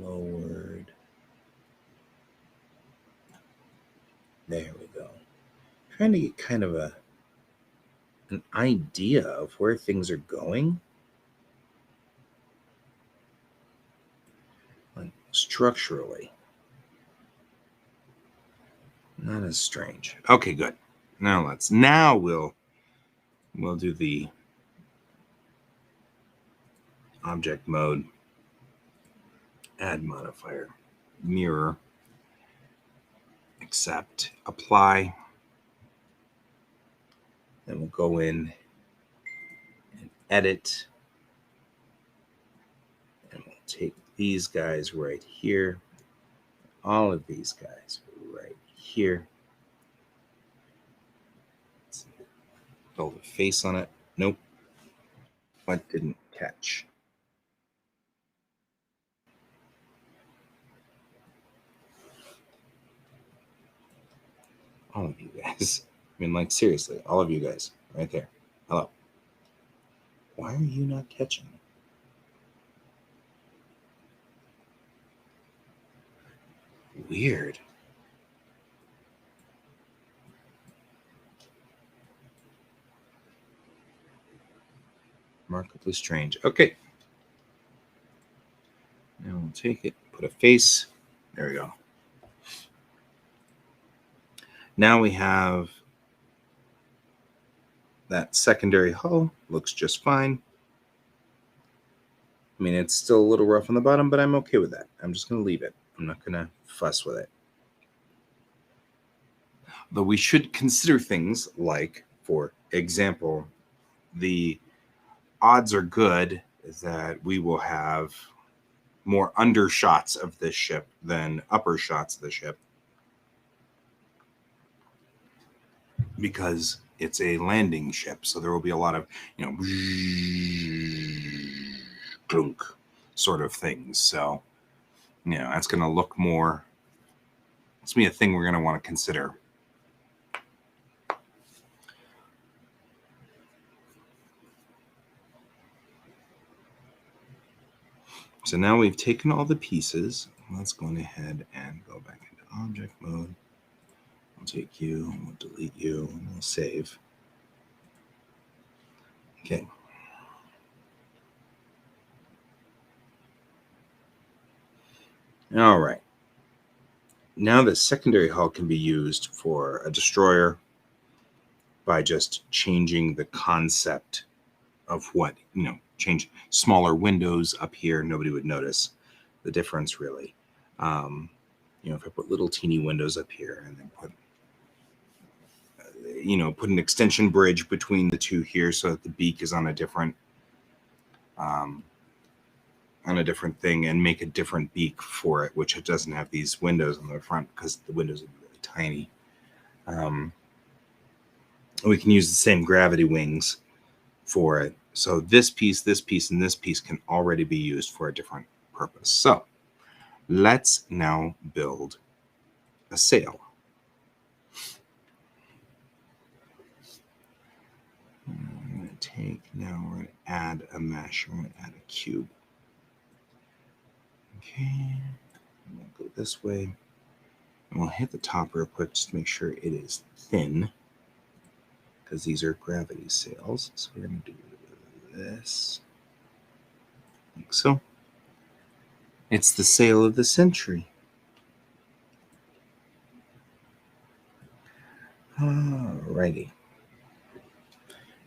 [SPEAKER 2] lowered. There we go. Trying to get kind of an idea of where things are going. Like structurally. Not as strange. Okay, good. Now we'll do the object mode, add modifier, mirror, accept, apply. Then we'll go in and edit. And we'll take these guys right here, all of these guys right here. Build a face on it. Nope. What didn't catch? All of you guys. I mean, like, seriously, all of you guys right there. Hello. Why are you not catching? Weird. Remarkably strange. Okay. Now we'll take it, put a face. There we go. Now we have that secondary hull. Looks just fine. I mean, it's still a little rough on the bottom, but I'm okay with that. I'm just going to leave it. I'm not going to fuss with it. Though we should consider things like, for example, the odds are good that we will have more undershots of this ship than upper shots of the ship, because it's a landing ship. So there will be a lot of, clunk sort of things. So, that's going to look more, it's going to be a thing we're going to want to consider. So now we've taken all the pieces. Let's go ahead and go back into object mode. We'll take you, and we'll delete you, and we'll save. Okay. All right. Now the secondary hull can be used for a destroyer by just changing the concept of what, change smaller windows up here. Nobody would notice the difference really. If I put little teeny windows up here and then put an extension bridge between the two here so that the beak is on a different thing, and make a different beak for it, which it doesn't have these windows on the front because the windows are really tiny. We can use the same gravity wings for it. So this piece, and this piece can already be used for a different purpose. So let's now build a sail. I'm going to we're going to add a mesh. We're going to add a cube. Okay, we'll go this way. And we'll hit the top real quick just to make sure it is thin, because these are gravity sails. So we're going to do this, like so. It's the sail of the century. Alrighty.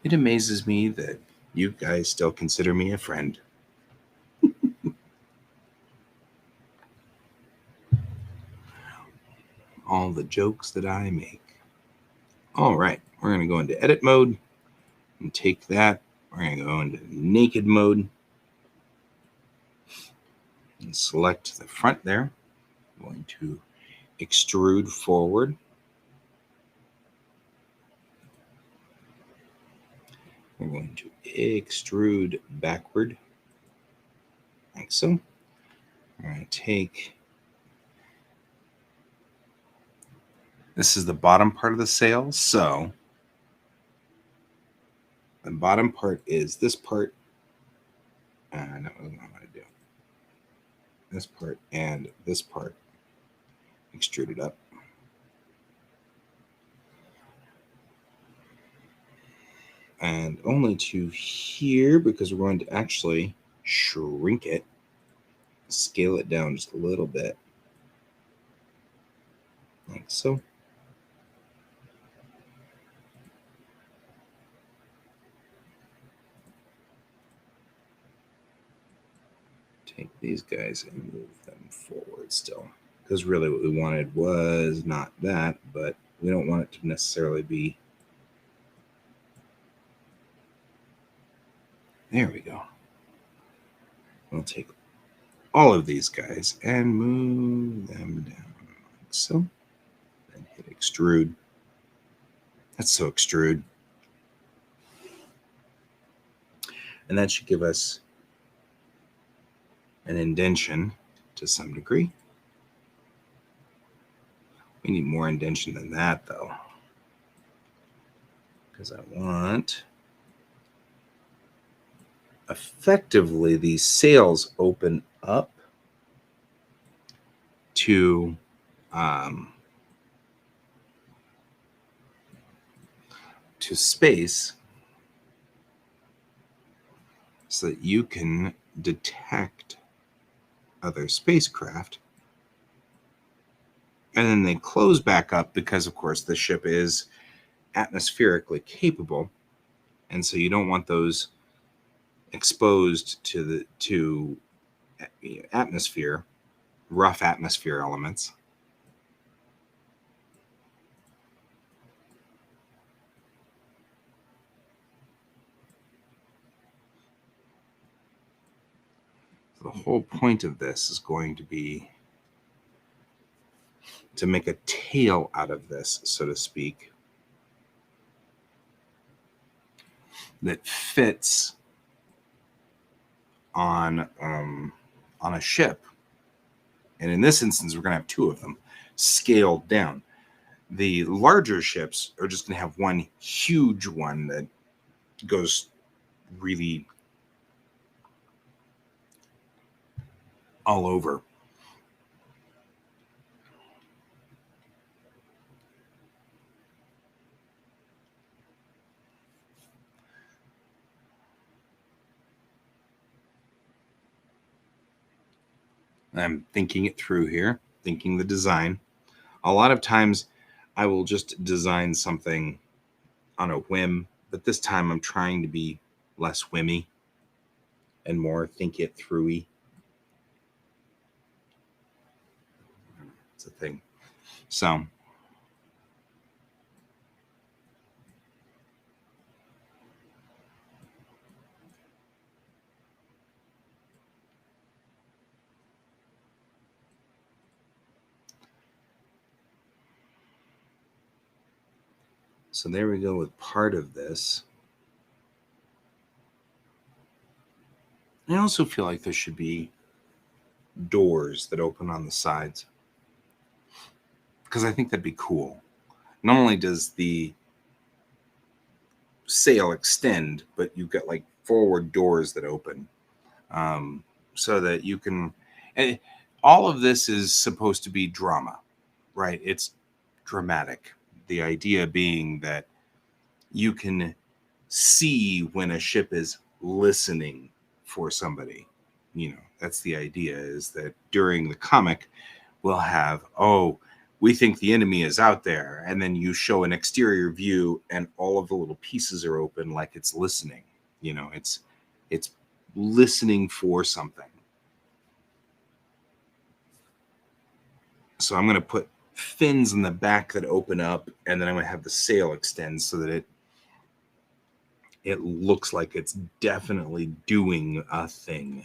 [SPEAKER 2] It amazes me that you guys still consider me a friend. All the jokes that I make. All right, we're going to go into edit mode and take that. We're going to go into naked mode and select the front there. I'm going to extrude forward. We're going to extrude backward, like so. We're going to take, this is the bottom part of the sail, so the bottom part is this part, and that wasn't what I want to do. This part and this part extruded up. And only to here, because we're going to actually shrink it, scale it down just a little bit, like so. Take these guys and move them forward still, because really what we wanted was not that, but we don't want it to necessarily be. There we go. We'll take all of these guys and move them down like so. Then hit extrude. That's so extrude. And that should give us an indentation to some degree. We need more indentation than that, though, because I want effectively these sails open up to space so that you can detect other spacecraft. And then they close back up because, of course, the ship is atmospherically capable. And so you don't want those exposed to the atmosphere, rough atmosphere elements. The whole point of this is going to be to make a tail out of this, so to speak, that fits on a ship. And in this instance, we're going to have two of them scaled down. The larger ships are just going to have one huge one that goes really all over. I'm thinking it through here, thinking the design. A lot of times I will just design something on a whim, but this time I'm trying to be less whimmy and more think it through-y. It's a thing. So there we go with part of this. I also feel like there should be doors that open on the sides, because I think that'd be cool. Not only does the sail extend, but you've got like forward doors that open, so that you can. And all of this is supposed to be drama, right? It's dramatic. The idea being that you can see when a ship is listening for somebody. That's the idea, is that during the comic we'll have, oh, we think the enemy is out there, and then you show an exterior view and all of the little pieces are open like it's listening. It's listening for something. So I'm going to put fins in the back that open up, and then I'm going to have the sail extend so that it looks like it's definitely doing a thing.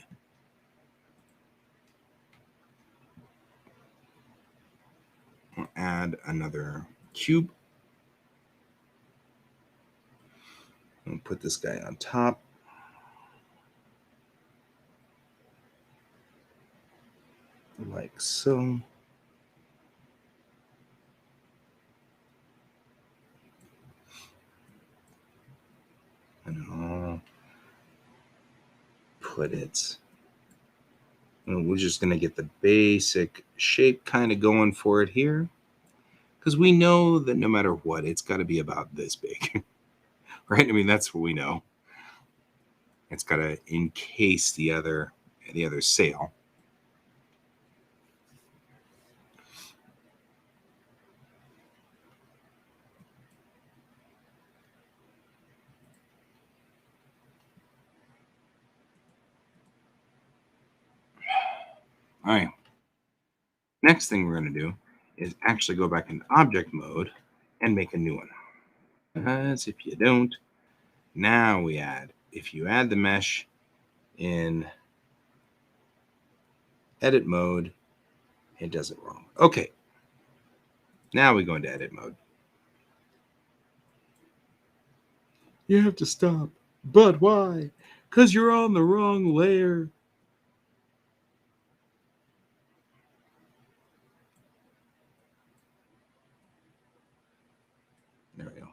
[SPEAKER 2] I'll add another cube. I'll put this guy on top. Like so. And I'll put it. We're just going to get the basic shape kind of going for it here, because we know that no matter what, it's got to be about this big, right? I mean, that's what we know. It's got to encase the other sail. All right. Next thing we're going to do is actually go back into object mode and make a new one. As if you don't, now we add, if you add the mesh in edit mode, it does it wrong. Okay. Now we go into edit mode. You have to stop. But why? Because you're on the wrong layer. There we go.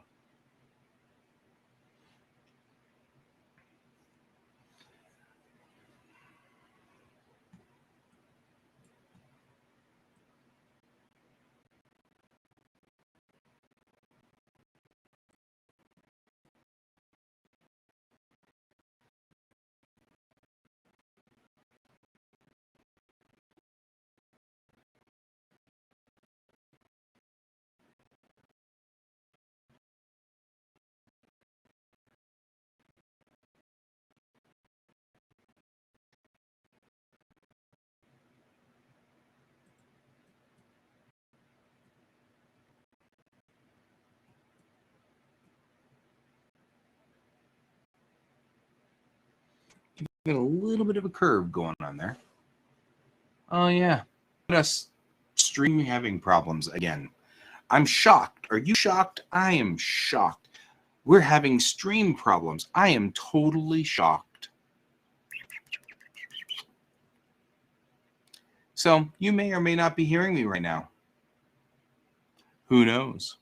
[SPEAKER 2] Got a little bit of a curve going on there. Oh yeah, us stream having problems again. I'm shocked. Are you shocked? I am shocked. We're having stream problems. I am totally shocked. So you may or may not be hearing me right now. Who knows?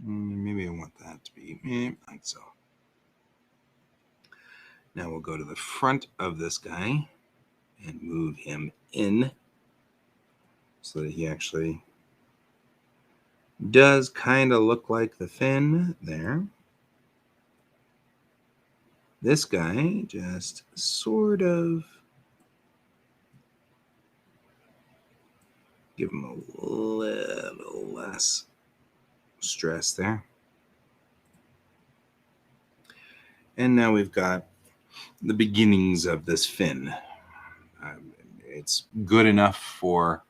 [SPEAKER 2] Maybe I want that to be like so. Now we'll go to the front of this guy and move him in so that he actually does kind of look like the fin there. This guy just sort of give him a little less stress there. And now we've got the beginnings of this fin. It's good enough for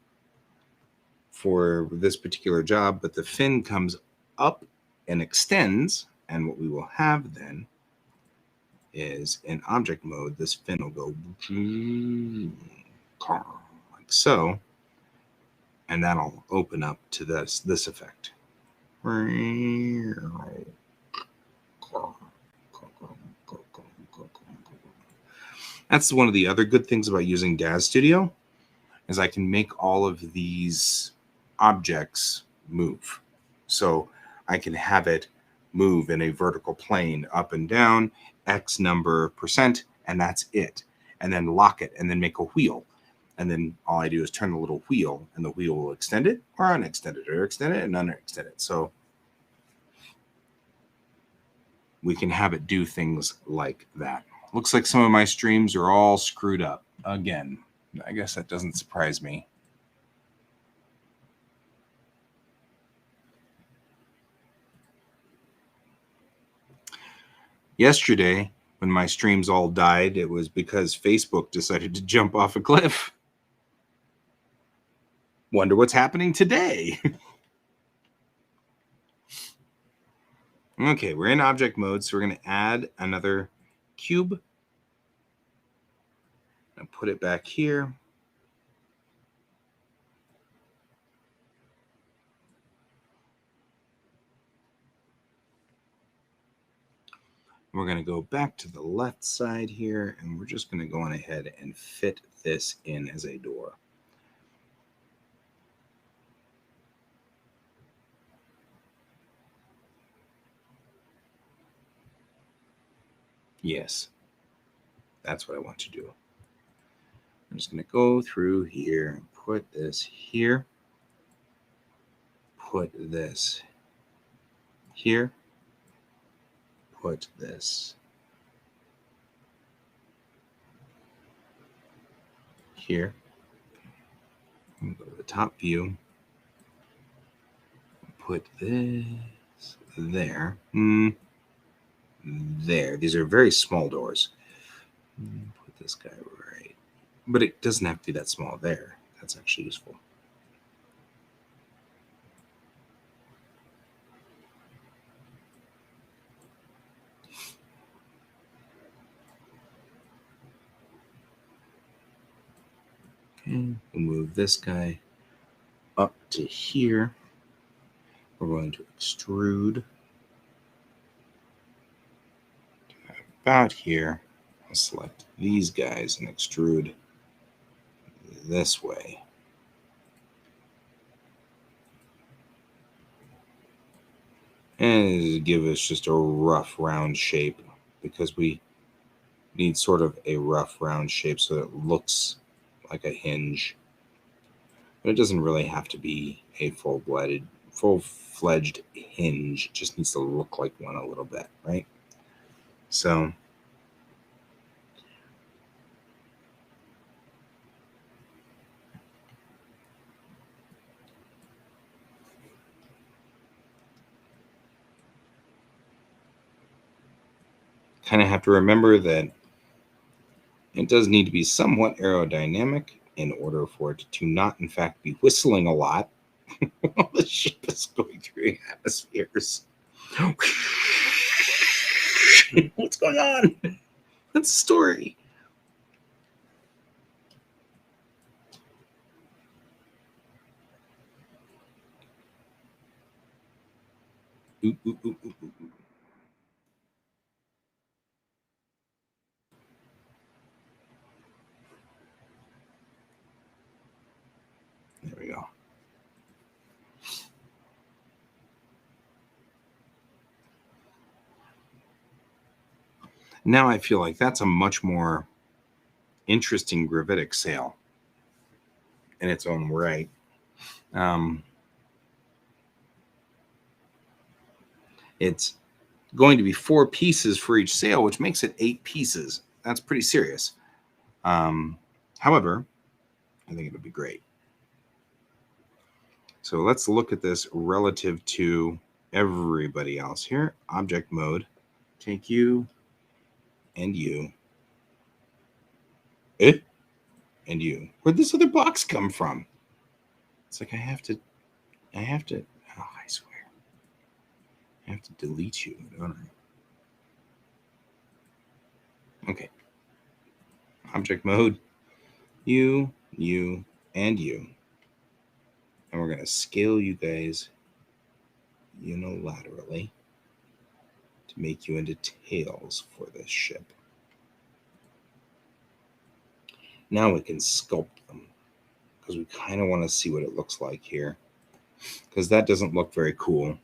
[SPEAKER 2] this particular job, but the fin comes up and extends, and what we will have then is in object mode, this fin will go like so, and that'll open up to this effect. That's one of the other good things about using DAZ Studio, is I can make all of these objects move. So I can have it move in a vertical plane up and down, X number %, and that's it. And then lock it and then make a wheel. And then all I do is turn the little wheel, and the wheel will extend it or unextend it, or extend it and unextend it. So we can have it do things like that. Looks like some of my streams are all screwed up again. I guess that doesn't surprise me. Yesterday, when my streams all died, it was because Facebook decided to jump off a cliff. Wonder what's happening today. Okay, we're in object mode, so we're going to add another cube. And put it back here. We're going to go back to the left side here, and we're just going to go on ahead and fit this in as a door. Yes, that's what I want to do. I'm just going to go through here and put this here. Put this here. Put this here. I'm going to go to the top view. Put this there. There. These are very small doors. Put this guy right. But it doesn't have to be that small there. That's actually useful. Okay, we'll move this guy up to here. We're going to extrude about here. I'll select these guys and extrude this way. And give us just a rough round shape, because we need sort of a rough round shape so that it looks like a hinge. But it doesn't really have to be a full-fledged hinge. It just needs to look like one a little bit, right? So kind of have to remember that it does need to be somewhat aerodynamic in order for it to not, in fact, be whistling a lot while the ship is going through atmospheres. What's going on? That's the story. Ooh, ooh, ooh, ooh, ooh. There we go. Now I feel like that's a much more interesting gravitic sail in its own right. It's going to be 4 pieces for each sail, which makes it 8 pieces. That's pretty serious. However, I think it'll be great. So let's look at this relative to everybody else here. Object mode. Take you and you. And you. Where'd this other box come from? It's like I have to, oh, I swear. I have to delete you, don't I? Okay. Object mode. You, and you. And we're going to scale you guys unilaterally to make you into tails for this ship. Now we can sculpt them because we kind of want to see what it looks like here, because that doesn't look very cool.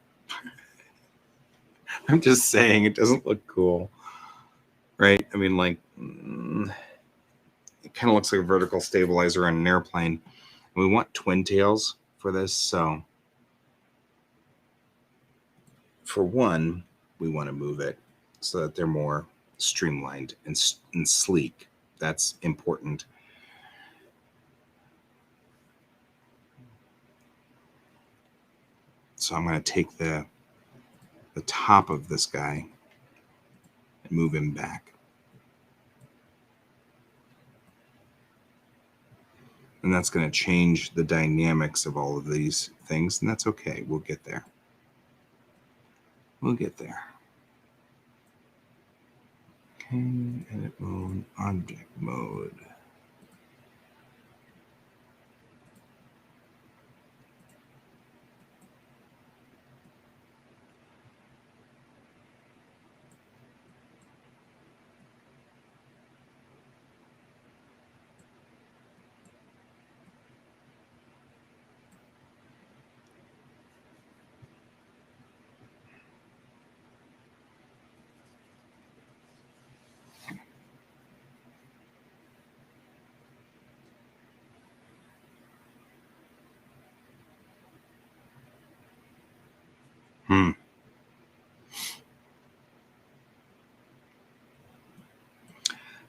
[SPEAKER 2] I'm just saying it doesn't look cool, right? I mean, like, it kind of looks like a vertical stabilizer on an airplane. And we want twin tails for this, so for one, we want to move it so that they're more streamlined and sleek. That's important. So I'm going to take the top of this guy and move him back. And that's going to change the dynamics of all of these things, and that's okay. We'll get there. We'll get there. Okay, edit mode, object mode.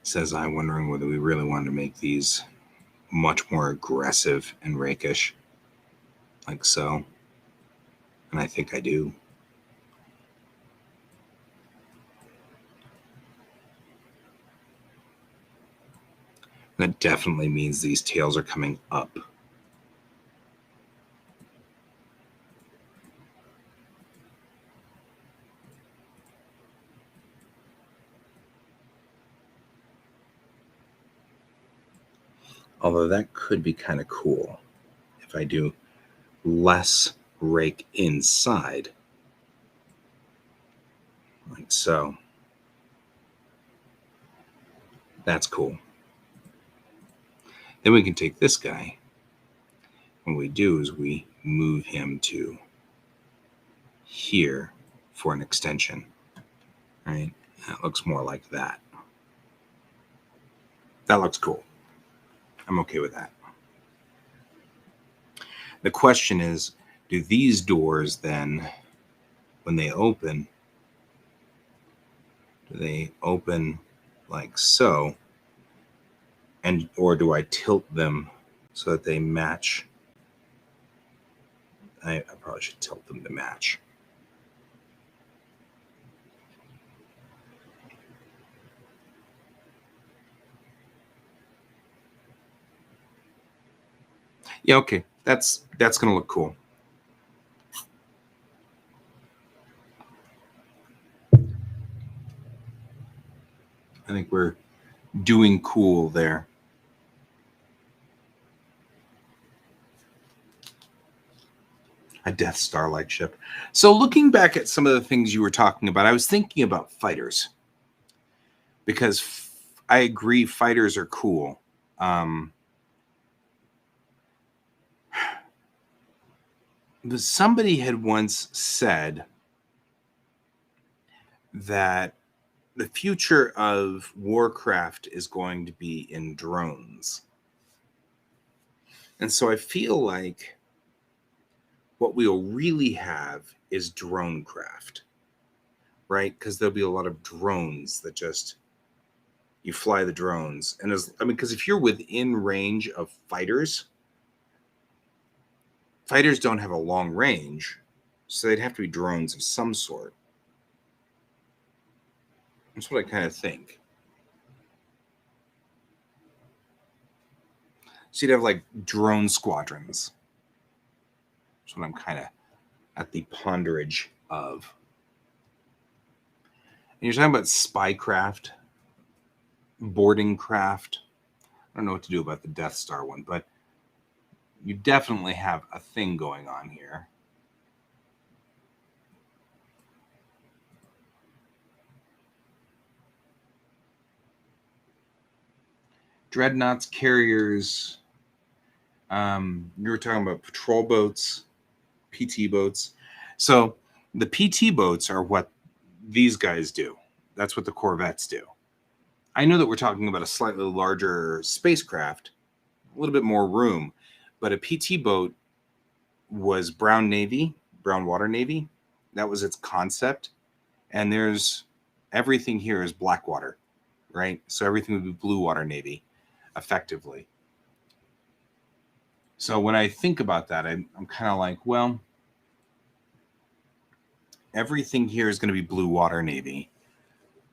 [SPEAKER 2] Says I, wondering whether we really wanted to make these much more aggressive and rakish, like so. And I think I do. That definitely means these tails are coming up. Although that could be kind of cool if I do less rake inside, like so. That's cool. Then we can take this guy. What we do is we move him to here for an extension, right? That looks more like that. That looks cool. I'm okay with that. The question is, do these doors then, when they open, do they open like so? And or do I tilt them so that they match? I probably should tilt them to match. Yeah, okay. That's going to look cool. I think we're doing cool there. A Death Star-like ship. So looking back at some of the things you were talking about, I was thinking about fighters. Because I agree, fighters are cool. Somebody had once said that the future of Warcraft is going to be in drones. And so I feel like what we'll really have is drone craft, right? Because there'll be a lot of drones that just, you fly the drones. And because if you're within range of fighters don't have a long range, so they'd have to be drones of some sort. That's what I kind of think. So you'd have like drone squadrons. That's what I'm kind of at the ponderage of. And you're talking about spycraft, boarding craft. I don't know what to do about the Death Star one, but you definitely have a thing going on here. Dreadnoughts, carriers. You were talking about patrol boats, PT boats. So the PT boats are what these guys do. That's what the Corvettes do. I know that we're talking about a slightly larger spacecraft, a little bit more room, but a PT boat was brown water Navy. That was its concept. And everything here is black water, right? So everything would be blue water Navy, effectively. So when I think about that, I'm kind of like, well, everything here is going to be blue water Navy.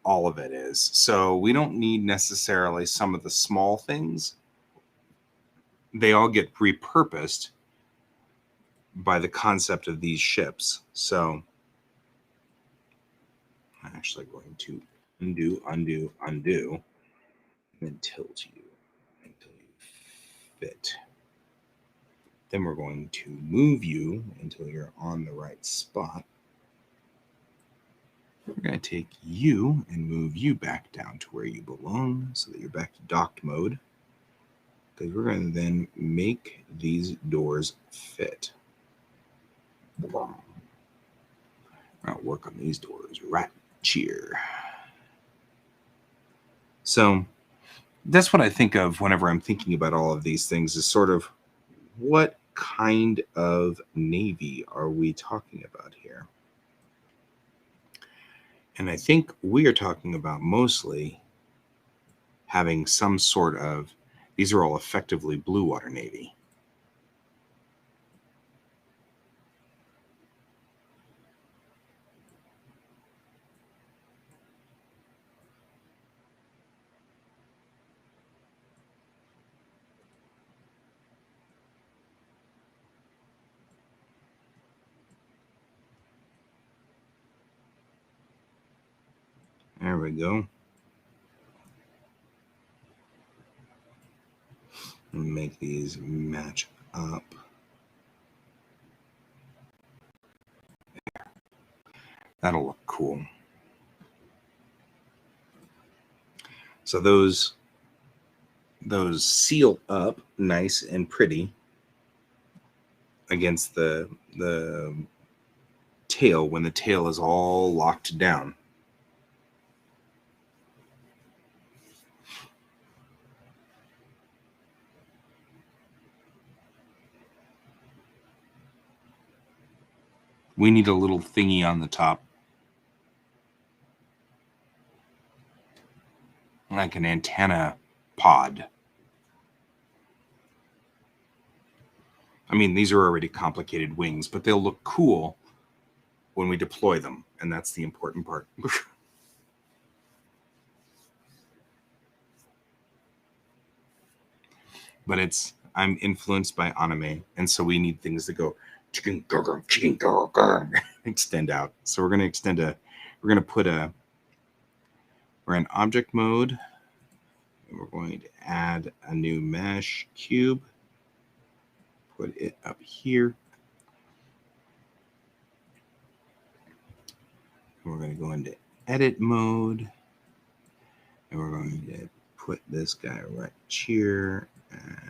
[SPEAKER 2] All of it is. So we don't need necessarily some of the small things. They all get repurposed by the concept of these ships. So I'm actually going to undo, and then tilt you until you fit. Then we're going to move you until you're on the right spot. We're going to take you and move you back down to where you belong so that you're back to docked mode. Because we're going to then make these doors fit. I'll work on these doors right here. So that's what I think of whenever I'm thinking about all of these things, is sort of what kind of Navy are we talking about here? And I think we are talking about mostly having some sort of, these are all effectively blue water Navy. There we go. Make these match up. There. That'll look cool. So those seal up nice and pretty against the tail when the tail is all locked down. We need a little thingy on the top, like an antenna pod. I mean, these are already complicated wings, but they'll look cool when we deploy them, and that's the important part. But it's I'm influenced by anime, and so we need things that go chicken gurgle, chicken gurgle, extend out. So we're going to extend we're in object mode, and we're going to add a new mesh cube, put it up here. And we're going to go into edit mode, and we're going to put this guy right here, and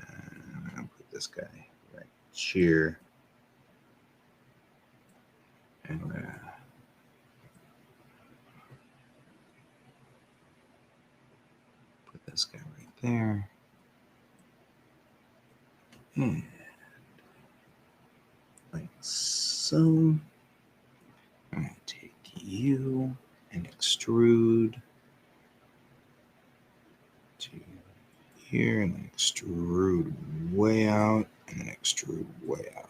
[SPEAKER 2] I'm going to put this guy right here, and we're going to put this guy right there, and like so. I'm going to take you and extrude to here, and then extrude way out, and then extrude way out.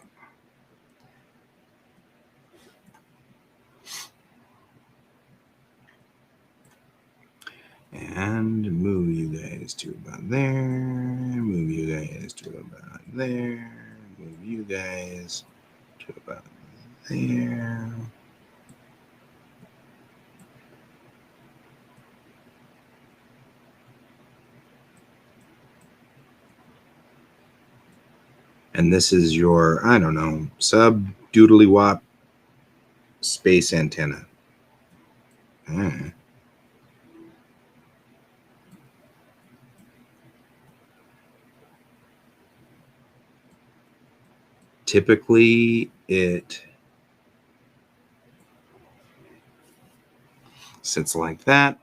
[SPEAKER 2] And move you guys to about there, move you guys to about there, move you guys to about there. And this is your, I don't know, sub doodly wop space antenna. Typically, it sits like that.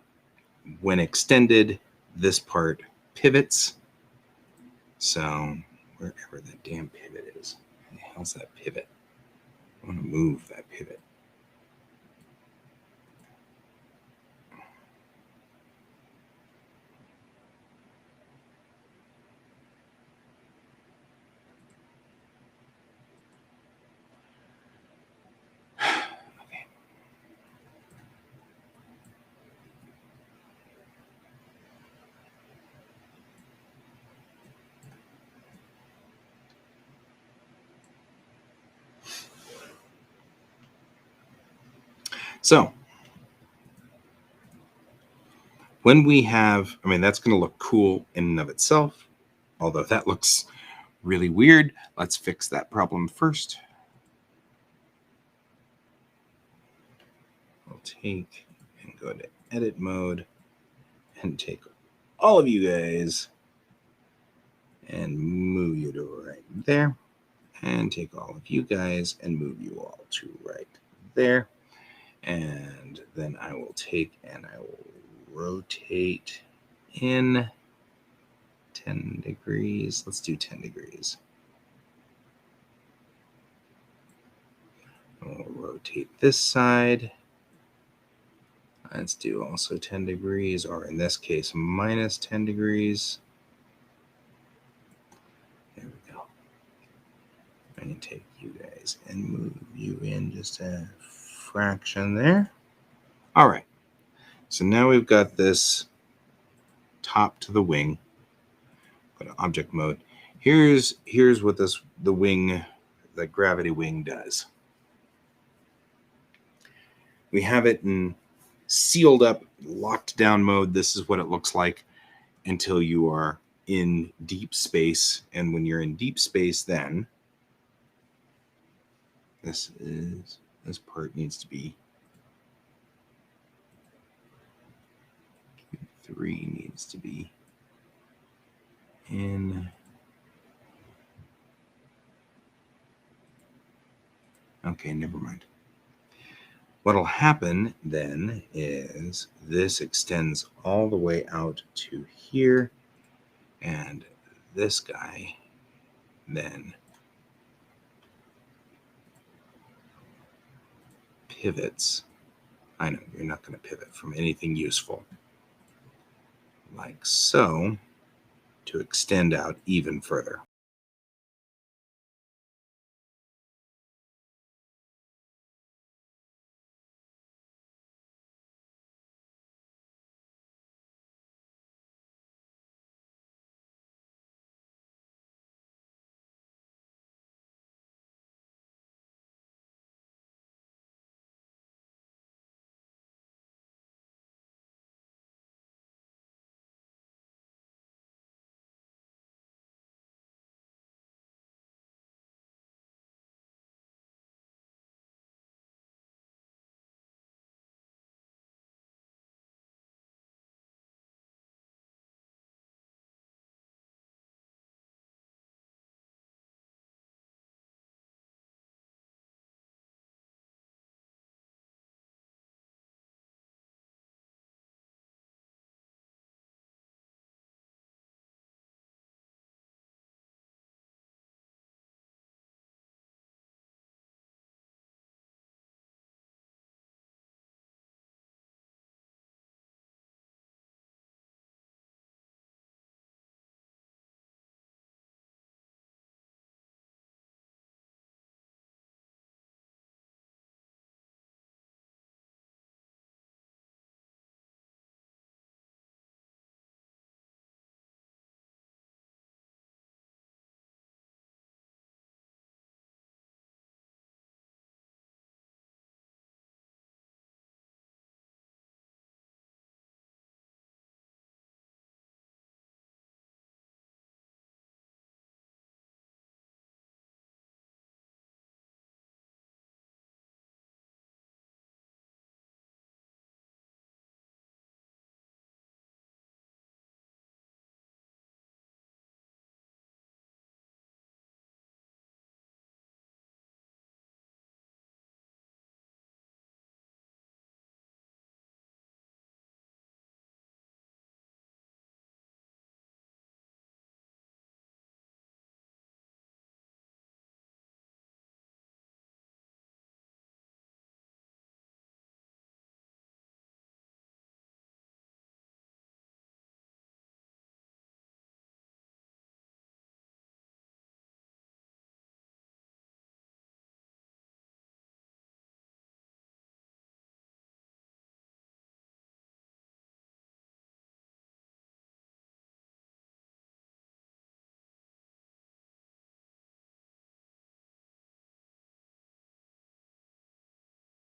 [SPEAKER 2] When extended, this part pivots. So wherever that damn pivot is, what the hell's that pivot? I want to move that pivot. Okay. So when we have, I mean, that's going to look cool in and of itself, although that looks really weird. Let's fix that problem first. I'll take and go to edit mode and take all of you guys and move you to right there, and take all of you guys and move you all to right there. And then I will take and I will rotate in 10 degrees. Let's do 10 degrees. We'll rotate this side. Let's do also 10 degrees, or in this case, minus 10 degrees. There we go. I'm going to take you guys and move you in just a fraction there. All right. So now we've got this top to the wing. Go to object mode. Here's what the wing, the gravity wing does. We have it in sealed up, locked down mode. This is what it looks like until you are in deep space. And when you're in deep space, then this part needs to be Q3 needs to be in. Okay, never mind. What'll happen then is this extends all the way out to here, and this guy then pivots. I know you're not going to pivot from anything useful, like so, to extend out even further.